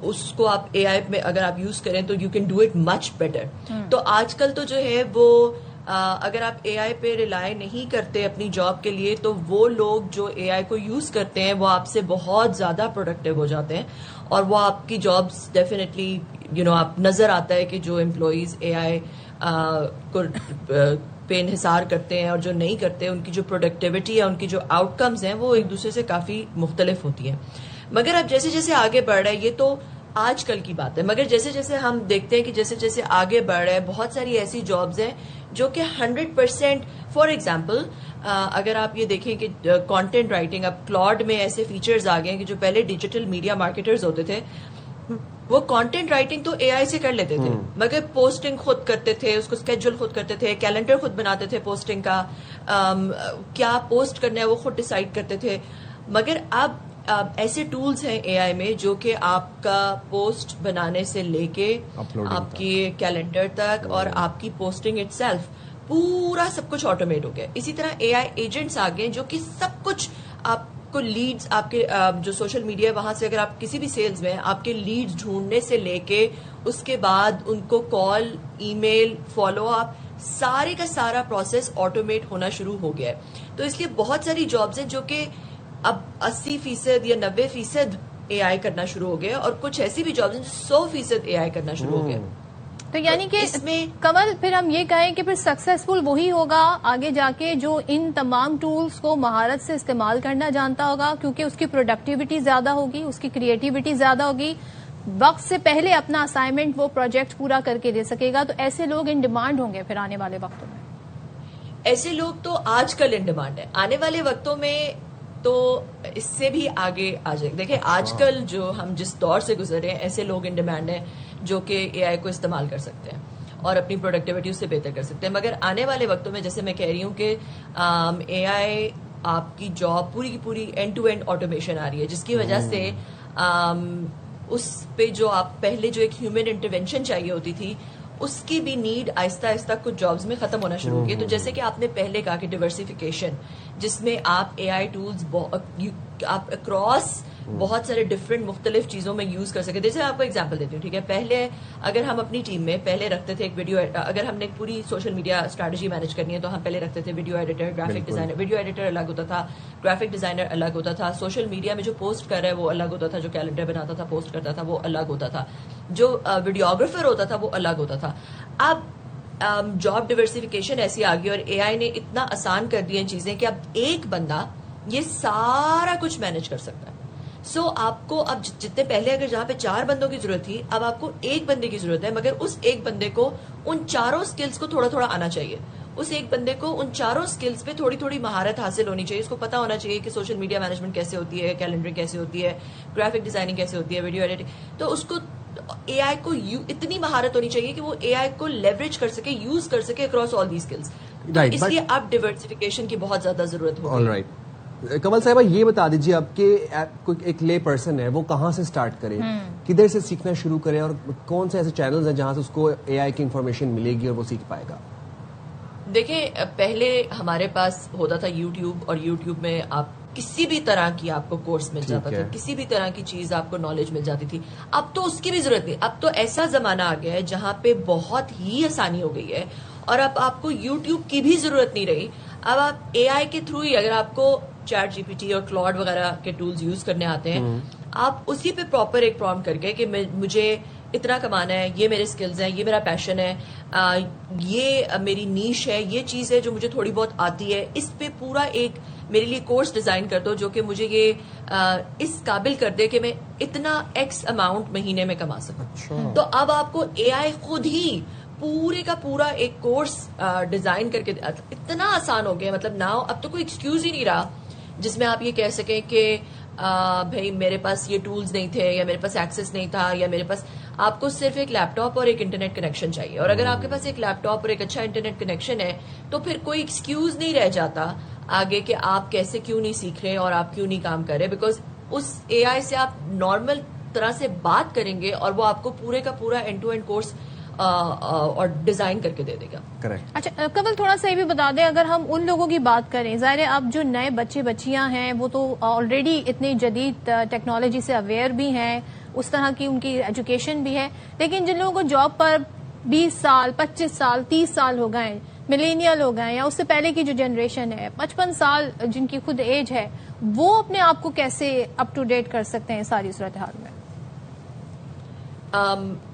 اس کو آپ اے آئی میں اگر آپ یوز کریں تو you can do it much better. تو آج کل تو جو ہے وہ اگر آپ اے آئی پہ ریلائی نہیں کرتے اپنی جاب کے لیے تو وہ لوگ جو اے آئی کو یوز کرتے ہیں وہ آپ سے بہت زیادہ پروڈکٹیو ہو جاتے ہیں، اور وہ آپ کی جابس ڈیفینیٹلی آپ نظر آتا ہے کہ جو امپلائیز اے آئی کو پہ انحصار کرتے ہیں اور جو نہیں کرتے ان کی جو پروڈکٹیوٹی ہے، ان کی جو آؤٹ کمز ہیں وہ ایک دوسرے سے کافی مختلف ہوتی ہیں. مگر اب جیسے جیسے آگے بڑھ رہا ہے، یہ تو آج کل کی بات ہے، مگر جیسے جیسے ہم دیکھتے ہیں کہ جیسے جیسے آگے بڑھ رہا ہے بہت ساری ایسی جابز ہیں جو کہ 100%، فار ایگزامپل اگر آپ یہ دیکھیں کہ کانٹینٹ رائٹنگ، اب کلاؤڈ میں ایسے فیچرز آ گئے ہیں کہ جو پہلے ڈیجیٹل میڈیا مارکیٹرز ہوتے تھے وہ کانٹینٹ رائٹنگ تو اے آئی سے کر لیتے تھے، مگر پوسٹنگ خود کرتے تھے، اس کو اسکیجول خود کرتے تھے، کیلنڈر خود بناتے تھے، پوسٹنگ کا کیا پوسٹ کرنا ہے وہ خود ڈیسائیڈ کرتے تھے. مگر اب ایسے ٹولز ہیں اے آئی میں جو کہ آپ کا پوسٹ بنانے سے لے کے آپ کی کیلنڈر تک اور آپ کی پوسٹنگ اٹ سیلف پورا سب کچھ آٹومیٹ ہو گیا. اسی طرح اے آئی ایجنٹس آ گئے جو کہ سب کچھ آپ کو لیڈز، آپ کے جو سوشل میڈیا ہے وہاں سے اگر آپ کسی بھی سیلز میں آپ کے لیڈز ڈھونڈنے سے لے کے اس کے بعد ان کو کال، ای میل، فالو اپ، سارے کا سارا پروسیس آٹومیٹ ہونا شروع ہو گیا ہے. تو اس لیے بہت ساری جابز ہیں جو کہ اب 80% یا 90% اے آئی کرنا شروع ہو گیا، اور کچھ ایسی بھی جابز ہیں 100% اے آئی کرنا شروع ہو گیا. تو یعنی کہ کمل پھر ہم یہ کہیں کہ پھر سکسیسفل وہی ہوگا آگے جا کے جو ان تمام ٹولز کو مہارت سے استعمال کرنا جانتا ہوگا، کیونکہ اس کی پروڈکٹیوٹی زیادہ ہوگی، اس کی کریٹیوٹی زیادہ ہوگی، وقت سے پہلے اپنا اسائنمنٹ وہ پروجیکٹ پورا کر کے دے سکے گا. تو ایسے لوگ ان ڈیمانڈ ہوں گے پھر آنے والے وقتوں میں. ایسے لوگ تو آج کل ان ڈیمانڈ ہے. آنے والے وقتوں میں تو اس سے بھی آگے آ جائے. دیکھیں آج کل جو ہم جس دور سے گزر رہے ہیں ایسے لوگ ان ڈیمانڈ ہیں جو کہ اے آئی کو استعمال کر سکتے ہیں اور اپنی پروڈکٹیوٹی اس سے بہتر کر سکتے ہیں. مگر آنے والے وقتوں میں جیسے میں کہہ رہی ہوں کہ اے آئی آپ کی جاب پوری کی پوری اینڈ ٹو اینڈ آٹومیشن آ رہی ہے, جس کی وجہ سے اس پہ جو آپ پہلے جو ایک ہیومن انٹروینشن چاہیے ہوتی تھی اس کی بھی نیڈ آہستہ آہستہ کچھ جابز میں ختم ہونا شروع ہو گئی. تو جیسے کہ آپ نے پہلے کہا کہ ڈیورسیفیکیشن, جس میں آپ اے آئی ٹولز آپ اکراس بہت سارے ڈفرینٹ مختلف چیزوں میں یوز کر سکتے. جیسے آپ کو ایگزامپل دیتی ہوں, ٹھیک ہے, پہلے اگر ہم اپنی ٹیم میں پہلے رکھتے تھے ایک ویڈیو, اگر ہم نے ایک پوری سوشل میڈیا اسٹریٹجی مینج کرنی ہے تو ہم پہلے رکھتے تھے video editor, graphic designer. Video editor الگ ہوتا تھا, گرافک ڈیزائنر الگ ہوتا تھا, سوشل میڈیا میں جو پوسٹ کر رہا ہے وہ الگ ہوتا تھا, جو کیلنڈر بناتا تھا پوسٹ کرتا تھا وہ الگ ہوتا تھا, جو ویڈیوگرافر ہوتا تھا وہ الگ ہوتا تھا. اب جاب ڈیورسیفیکیشن ایسی آ گئی اور اے آئی نے اتنا آسان کر دی ہیں چیزیں کہ اب ایک بندہ یہ سارا کچھ مینج کر سکتا ہے. سو آپ کو اب جتنے پہلے اگر جہاں پہ 4 بندوں کی ضرورت تھی اب آپ کو ایک بندے کی ضرورت ہے, مگر اس ایک بندے کو ان چاروں سکلز کو تھوڑا تھوڑا آنا چاہیے. اس ایک بندے کو ان چاروں سکلز پہ تھوڑی تھوڑی مہارت حاصل ہونی چاہیے. اس کو پتا ہونا چاہیے کہ سوشل میڈیا مینجمنٹ کیسے ہوتی ہے, کیلنڈرنگ کیسے ہوتی ہے, گرافک ڈیزائننگ کیسے ہوتی ہے, ویڈیو ایڈیٹنگ. تو اس کو اے آئی کو اتنی مہارت ہونی چاہیے کہ وہ اے آئی کو لیوریج کر سکے, یوز کر سکے اکراس آل دی سکلز. اس لیے اب ڈیورسیفیکیشن کی بہت زیادہ ضرورت ہوگی. کمل صاحبہ یہ بتا دیجیے آپ کے ایک لے پرسن ہے وہ کہاں سے سٹارٹ کرے, کدھر سے سیکھنا شروع کرے, اور کون سے ایسے چینلز ہیں جہاں سے اس کو اے آئی کی انفارمیشن ملے گی اور وہ سیکھ پائے گا؟ دیکھیں پہلے ہمارے پاس ہوتا تھا یوٹیوب, اور یوٹیوب میں آپ کسی بھی طرح کی آپ کو کورس مل جاتا تھا, کسی بھی طرح کی چیز آپ کو نالج مل جاتی تھی. اب تو اس کی بھی ضرورت نہیں, اب تو ایسا زمانہ آ گیا ہے جہاں پہ بہت ہی آسانی ہو گئی ہے اور اب آپ کو یوٹیوب کی بھی ضرورت نہیں رہی. اب آپ اے آئی کے تھرو ہی, اگر آپ کو چیٹ جی پی ٹی اور کلاؤڈ وغیرہ کے ٹولز یوز کرنے آتے ہیں, آپ اسی پہ پراپر ایک پرومپٹ کر کے کہ مجھے اتنا کمانا ہے, یہ میرے سکلز ہیں, یہ میرا پیشن ہے, یہ میری نیش ہے, یہ چیز ہے جو مجھے تھوڑی بہت آتی ہے, اس پہ پورا ایک میرے لیے کورس ڈیزائن کر دو جو کہ مجھے یہ اس قابل کر دے کہ میں اتنا ایکس اماؤنٹ مہینے میں کما سکوں. تو اب آپ کو اے آئی خود ہی پورے کا پورا ایک کورس ڈیزائن کر کے اتنا آسان ہو گیا. مطلب ناؤ اب تو کوئی ایکسکیوز ہی نہیں رہا جس میں آپ یہ کہہ سکیں کہ بھائی میرے پاس یہ ٹولز نہیں تھے, یا میرے پاس ایکسس نہیں تھا, یا میرے پاس. آپ کو صرف ایک لیپ ٹاپ اور ایک انٹرنیٹ کنیکشن چاہیے, اور اگر آپ کے پاس ایک لیپ ٹاپ اور ایک اچھا انٹرنیٹ کنیکشن ہے تو پھر کوئی ایکسکیوز نہیں رہ جاتا آگے کہ آپ کیسے کیوں نہیں سیکھ رہے اور آپ کیوں نہیں کام کر رہے. بیکاز اس اے آئی سے آپ نارمل طرح سے بات کریں گے اور وہ آپ کو پورے کا پورا اینڈ ٹو اینڈ کورس اور ڈیزائن کر کے دے دے گا. اچھا کمل تھوڑا سا یہ بھی بتا دیں, اگر ہم ان لوگوں کی بات کریں, ظاہر ہے اب جو نئے بچے بچیاں ہیں وہ تو آلریڈی اتنی جدید ٹیکنالوجی سے اویئر بھی ہیں, اس طرح کی ان کی ایجوکیشن بھی ہے, لیکن جن لوگوں کو جاب پر 20 سال 25 سال 30 سال ہو گئے, ملینیل ہو گئے, یا اس سے پہلے کی جو جنریشن ہے 55 سال جن کی خود ایج ہے, وہ اپنے آپ کو کیسے اپ ٹو ڈیٹ کر سکتے ہیں ساری صورتحال میں؟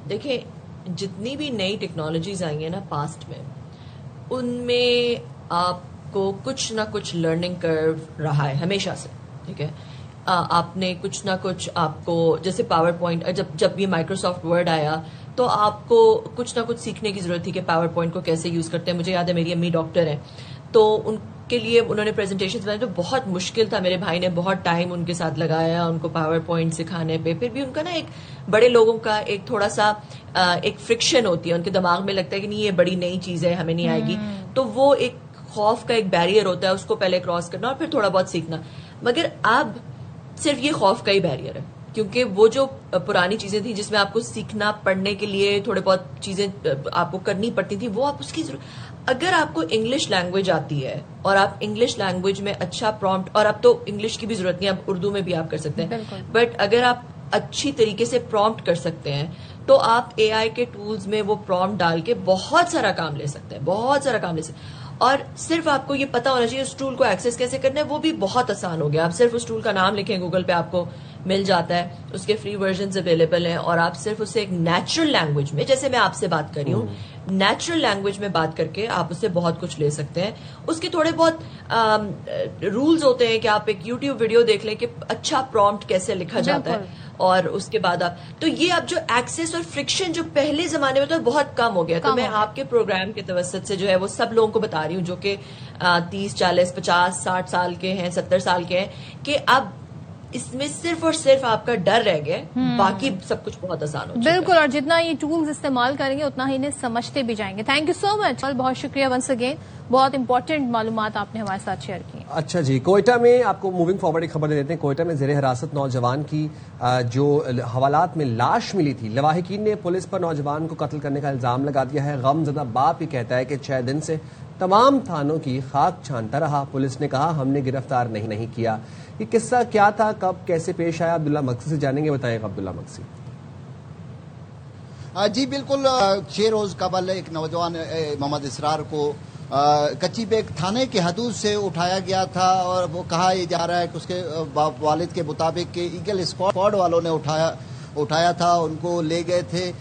دیکھیں جتنی بھی نئی ٹیکنالوجیز آئی ہیں نا پاسٹ میں, ان میں آپ کو کچھ نہ کچھ لرننگ کرو رہا ہے ہمیشہ سے. ٹھیک ہے, آپ نے کچھ نہ کچھ, آپ کو جیسے پاور پوائنٹ, جب یہ مائکروسافٹ ورڈ آیا تو آپ کو کچھ نہ کچھ سیکھنے کی ضرورت تھی کہ پاور پوائنٹ کو کیسے یوز کرتے ہیں. مجھے یاد ہے میری امی ڈاکٹر ہیں, تو ان کے لیے انہوں نے پریزنٹیشن بنائی تو بہت مشکل تھا. میرے بھائی نے بہت ٹائم ان کے ساتھ لگایا ان کو پاور پوائنٹ سکھانے پہ. پھر بھی ان کا نا ایک بڑے لوگوں کا ایک تھوڑا سا ایک فرکشن ہوتی ہے, ان کے دماغ میں لگتا ہے کہ نہیں یہ بڑی نئی چیز ہے ہمیں نہیں آئے گی, تو وہ ایک خوف کا ایک بیریئر ہوتا ہے, اس کو پہلے کراس کرنا اور پھر تھوڑا بہت سیکھنا. مگر اب صرف یہ خوف کا ہی بیریئر ہے, کیونکہ وہ جو پرانی چیزیں تھیں جس میں آپ کو سیکھنا پڑھنے کے لیے تھوڑے بہت چیزیں آپ کو کرنی پڑتی تھیں, وہ آپ اس کی اگر آپ کو انگلش لینگویج آتی ہے اور آپ انگلش لینگویج میں اچھا پرومپٹ, اور اب تو انگلش کی بھی ضرورت نہیں, اب اردو میں بھی آپ کر سکتے ہیں, بٹ اگر آپ اچھی طریقے سے پرومپٹ کر سکتے ہیں تو آپ اے آئی کے ٹولز میں وہ پرومپٹ ڈال کے بہت سارا کام لے سکتے ہیں, بہت سارا کام لے سکتے ہیں. اور صرف آپ کو یہ پتا ہونا چاہیے اس ٹول کو ایکسس کیسے کرنا ہے, وہ بھی بہت آسان ہو گیا. آپ صرف اس ٹول کا نام لکھیں, گوگل پہ آپ کو مل جاتا ہے, اس کے فری ورژنز اویلیبل ہیں, اور آپ صرف اسے ایک نیچرل لینگویج میں, جیسے میں آپ سے بات کر رہی ہوں, نیچرل لینگویج میں بات کر کے آپ اسے بہت کچھ لے سکتے ہیں. اس کے تھوڑے بہت رولز ہوتے ہیں کہ آپ ایک یوٹیوب ویڈیو دیکھ لیں کہ اچھا پرومپٹ کیسے لکھا جاتا ہے, اور اس کے بعد آپ تو یہ اب جو ایکسیس اور فرکشن جو پہلے زمانے میں تو بہت کم ہو گیا. تو میں آپ کے پروگرام کے توسط سے جو ہے وہ سب لوگوں کو بتا رہی ہوں جو کہ 30 40 50 60 سال کے ہیں 70 سال کے ہیں کہ اب اس میں صرف اور صرف آپ کا ڈر رہ گیا, باقی سب کچھ بہت آسان ہو چکا ہے. بالکل, اور جتنا یہ ٹولز استعمال کریں گے اتنا ہی انہیں سمجھتے بھی جائیں گے. تھینک یو سو مچ, بہت شکریہ ونس اگین, بہت امپورٹنٹ معلومات آپ نے ہمارے ساتھ شیئر کی. اچھا جی, کوئٹہ میں آپ کو موونگ فارورڈ ایک خبر دے دیتے ہیں. کوئٹہ میں زیر حراست نوجوان کی جو حوالات میں لاش ملی تھی, لواحقین نے پولیس پر نوجوان کو قتل کرنے کا الزام لگا دیا ہے. غم زدہ باپ یہ کہتا ہے کہ 6 دن سے تمام تھانوں کی خاک چھانتا رہا. پولیس نے کہا ہم نے گرفتار نہیں کیا. یہ قصہ کیا تھا, کب کیسے پیش آیا, عبداللہ مقصی سے جانیں گے. بتائیں عبداللہ مقصی. جی بالکل, 6 روز قبل ایک نوجوان محمد اسرار کو کچی بیگ تھانے کے حدود سے اٹھایا گیا تھا, اور وہ کہا یہ جا رہا ہے کہ اس کے والد کے مطابق کہ ایگل اسکواڈ والوں نے اٹھایا تھا, ان کو لے گئے تھے.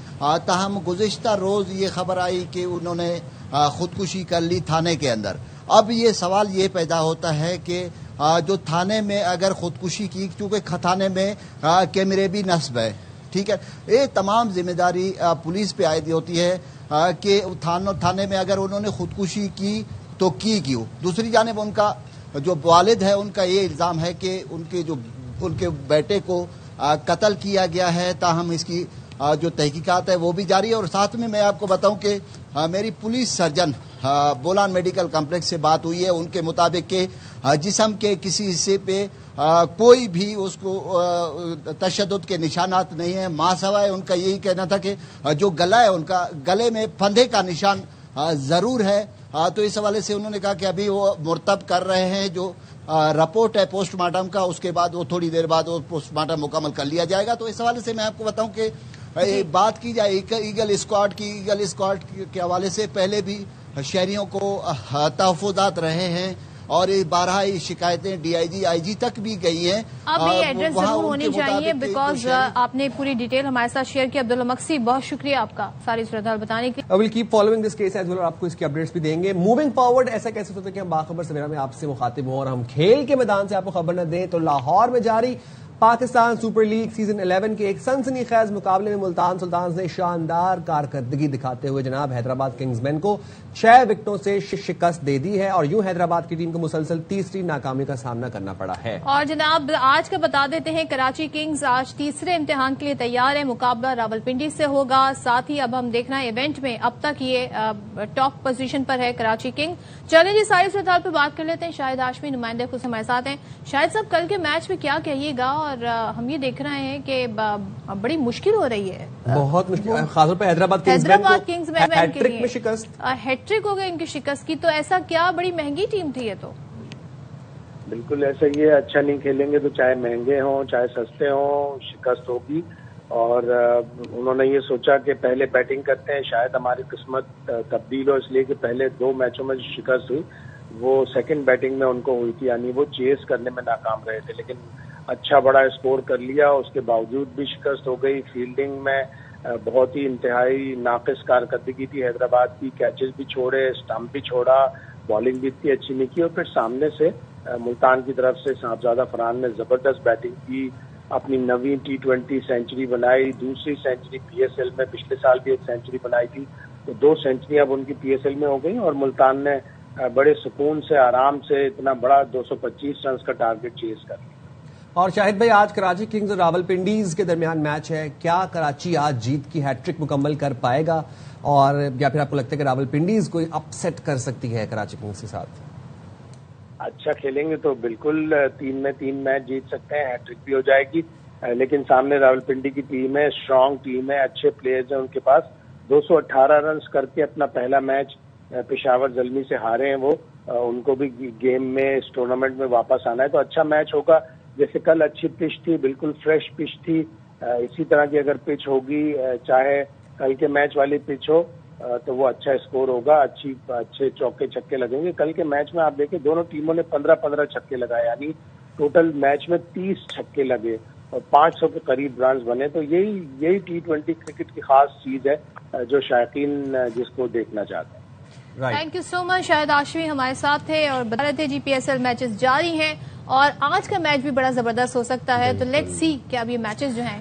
تاہم گزشتہ روز یہ خبر آئی کہ انہوں نے خودکشی کر لی تھانے کے اندر. اب یہ سوال یہ پیدا ہوتا ہے کہ جو تھانے میں اگر خودکشی کی, چونکہ تھانے میں کیمرے بھی نصب ہے, ٹھیک ہے, یہ تمام ذمہ داری پولیس پہ عائد ہوتی ہے کہ تھانے میں اگر انہوں نے خودکشی کی تو کی کیوں. دوسری جانب ان کا جو والد ہے ان کا یہ الزام ہے کہ ان کے بیٹے کو قتل کیا گیا ہے. تاہم اس کی جو تحقیقات ہے وہ بھی جاری ہے. اور ساتھ میں آپ کو بتاؤں کہ میری police surgeon Bolan medical complex سے بات ہوئی ہے, ان کے مطابق کہ جسم کے کسی حصے پہ کوئی بھی اس کو تشدد کے نشانات نہیں ہیں, ماں سوائے ان کا یہی کہنا تھا کہ جو گلا ہے ان کا گلے میں پھندے کا نشان ضرور ہے. تو اس حوالے سے انہوں نے کہا کہ ابھی وہ مرتب کر رہے ہیں جو رپورٹ ہے پوسٹ مارٹم کا, اس کے بعد وہ تھوڑی دیر بعد وہ پوسٹ مارٹم مکمل کر لیا جائے گا. تو اس حوالے سے میں آپ کو بتاؤں کہ بات کی جائے ایگل اسکواڈ کے حوالے سے پہلے بھی شہریوں کو تحفظات رہے ہیں, اور بارہا شکایتیں ڈی آئی جی آئی جی تک بھی گئی ہیں. اب یہ ایڈریس ضرور ہونی چاہیے, بیکاز آپ نے پوری ڈیٹیل ہمارے ساتھ شیئر کی. عبداللہ مقصی, بہت شکریہ آپ کا ساری صورتحال بتانے کے. I will keep following this case as well, اور آپ کو اس کی اپڈیٹس بھی دیں گے. موونگ فارورڈ, ایسا کیسے ہوتا ہے کہ ہم باخبر سویرا میں آپ سے مخاطب ہوں اور ہم کھیل کے میدان سے آپ کو خبر نہ دیں. تو لاہور میں جاری پاکستان سپر لیگ سیزن 11 کے ایک سنسنی خیز مقابلے میں ملتان سلطانز نے شاندار کارکردگی دکھاتے ہوئے جناب حیدرآباد کنگز مین کو 6 وکٹوں سے شکست دے دی ہے, اور یوں حیدرآباد کی ٹیم کو مسلسل تیسری ناکامی کا سامنا کرنا پڑا ہے. اور جناب آج کا بتا دیتے ہیں, کراچی کنگز آج تیسرے امتحان کے لیے تیار ہے. مقابلہ راولپنڈی سے ہوگا. ساتھ ہی اب ہم دیکھنا ہے ایونٹ میں اب تک یہ ٹاپ پوزیشن پر ہے کراچی کنگ. چلیں جی, ساری صورتحال پہ بات کر لیتے ہیں. شاہد ہاشمی نمائندے خود ہمارے ساتھ ہیں. شاہد صاحب, کل کے میچ میں کیا کہیے گا, اور ہم یہ دیکھ رہے ہیں کہ بڑی مشکل ہو رہی ہے, بہت مشکل, خاص طور پہ حیدرآباد کنگز میں ہیٹرک میں شکست, ہیٹرک ہو گئی ان کی شکست کی. تو ایسا کیا, بڑی مہنگی ٹیم تھی یہ تو. بالکل ایسا ہی ہے, اچھا نہیں کھیلیں گے تو چاہے مہنگے ہوں چاہے سستے ہوں شکست ہوگی. اور انہوں نے یہ سوچا کہ پہلے بیٹنگ کرتے ہیں, شاید ہماری قسمت تبدیل ہو, اس لیے کہ پہلے 2 میچوں میں جو شکست ہوئی وہ سیکنڈ بیٹنگ میں ان کو ہوئی تھی, یعنی وہ چیز کرنے میں ناکام رہے تھے. لیکن اچھا بڑا اسکور کر لیا, اس کے باوجود بھی شکست ہو گئی. فیلڈنگ میں بہت ہی انتہائی ناقص کارکردگی تھی حیدرآباد کی, کیچز بھی چھوڑے, اسٹمپ بھی چھوڑا, بالنگ بھی اتنی اچھی نہیں کی. اور پھر سامنے سے ملتان کی طرف سے صاحبزادہ فرحان نے زبردست بیٹنگ کی, اپنی 9ویں T20 سینچری بنائی, دوسری سینچری پی ایس ایل میں, پچھلے سال بھی ایک سینچری بنائی تھی. تو 2 سینچریاں اب ان کی پی ایس ایل میں ہو گئی, اور ملتان نے بڑے سکون سے آرام سے اتنا بڑا 225 رنز کا ٹارگٹ چیز کر لیا. اور شاہد بھائی, آج کراچی کنگز اور راولپنڈیز کے درمیان میچ ہے. کیا کراچی آج جیت کی ہیٹرک مکمل کر پائے گا, اور یا پھر آپ کو لگتا ہے کہ راولپنڈیز کوئی اپ سیٹ کر سکتی ہے کراچی کنگز کے ساتھ؟ اچھا کھیلیں گے تو بالکل 3 میں 3 میچ جیت سکتے ہیں, ہیٹرک بھی ہو جائے گی. لیکن سامنے راولپنڈی کی ٹیم ہے, اسٹرانگ ٹیم ہے, اچھے پلیئرز ہیں ان کے پاس. 218 رنز کر کے اپنا پہلا میچ پشاور زلمی سے ہارے ہیں وہ, ان کو بھی گیم میں اس ٹورنامنٹ میں واپس آنا ہے. تو اچھا میچ ہوگا. جیسے کل اچھی پچ تھی, بالکل فریش پچ تھی, اسی طرح کی اگر پچ ہوگی, چاہے کل کے میچ والی پچ ہو, تو وہ اچھا اسکور ہوگا, اچھے چوکے چھکے لگیں گے. کل کے میچ میں آپ دیکھیں دونوں ٹیموں نے 15-15 چھکے لگائے, یعنی ٹوٹل میچ میں 30 چھکے لگے اور 500 کے قریب رنز بنے. تو یہی T20 کرکٹ کی خاص چیز ہے جو شائقین جس کو دیکھنا چاہتے ہیں. تھینک یو سو مچ. شاہد ہاشمی ہمارے ساتھ تھے اور بتا رہے تھے جی پی ایس ایل میچز جاری ہیں, اور آج کا میچ بھی بڑا زبردست ہو سکتا ہے. تو لیٹس سی کہ اب یہ میچز جو ہیں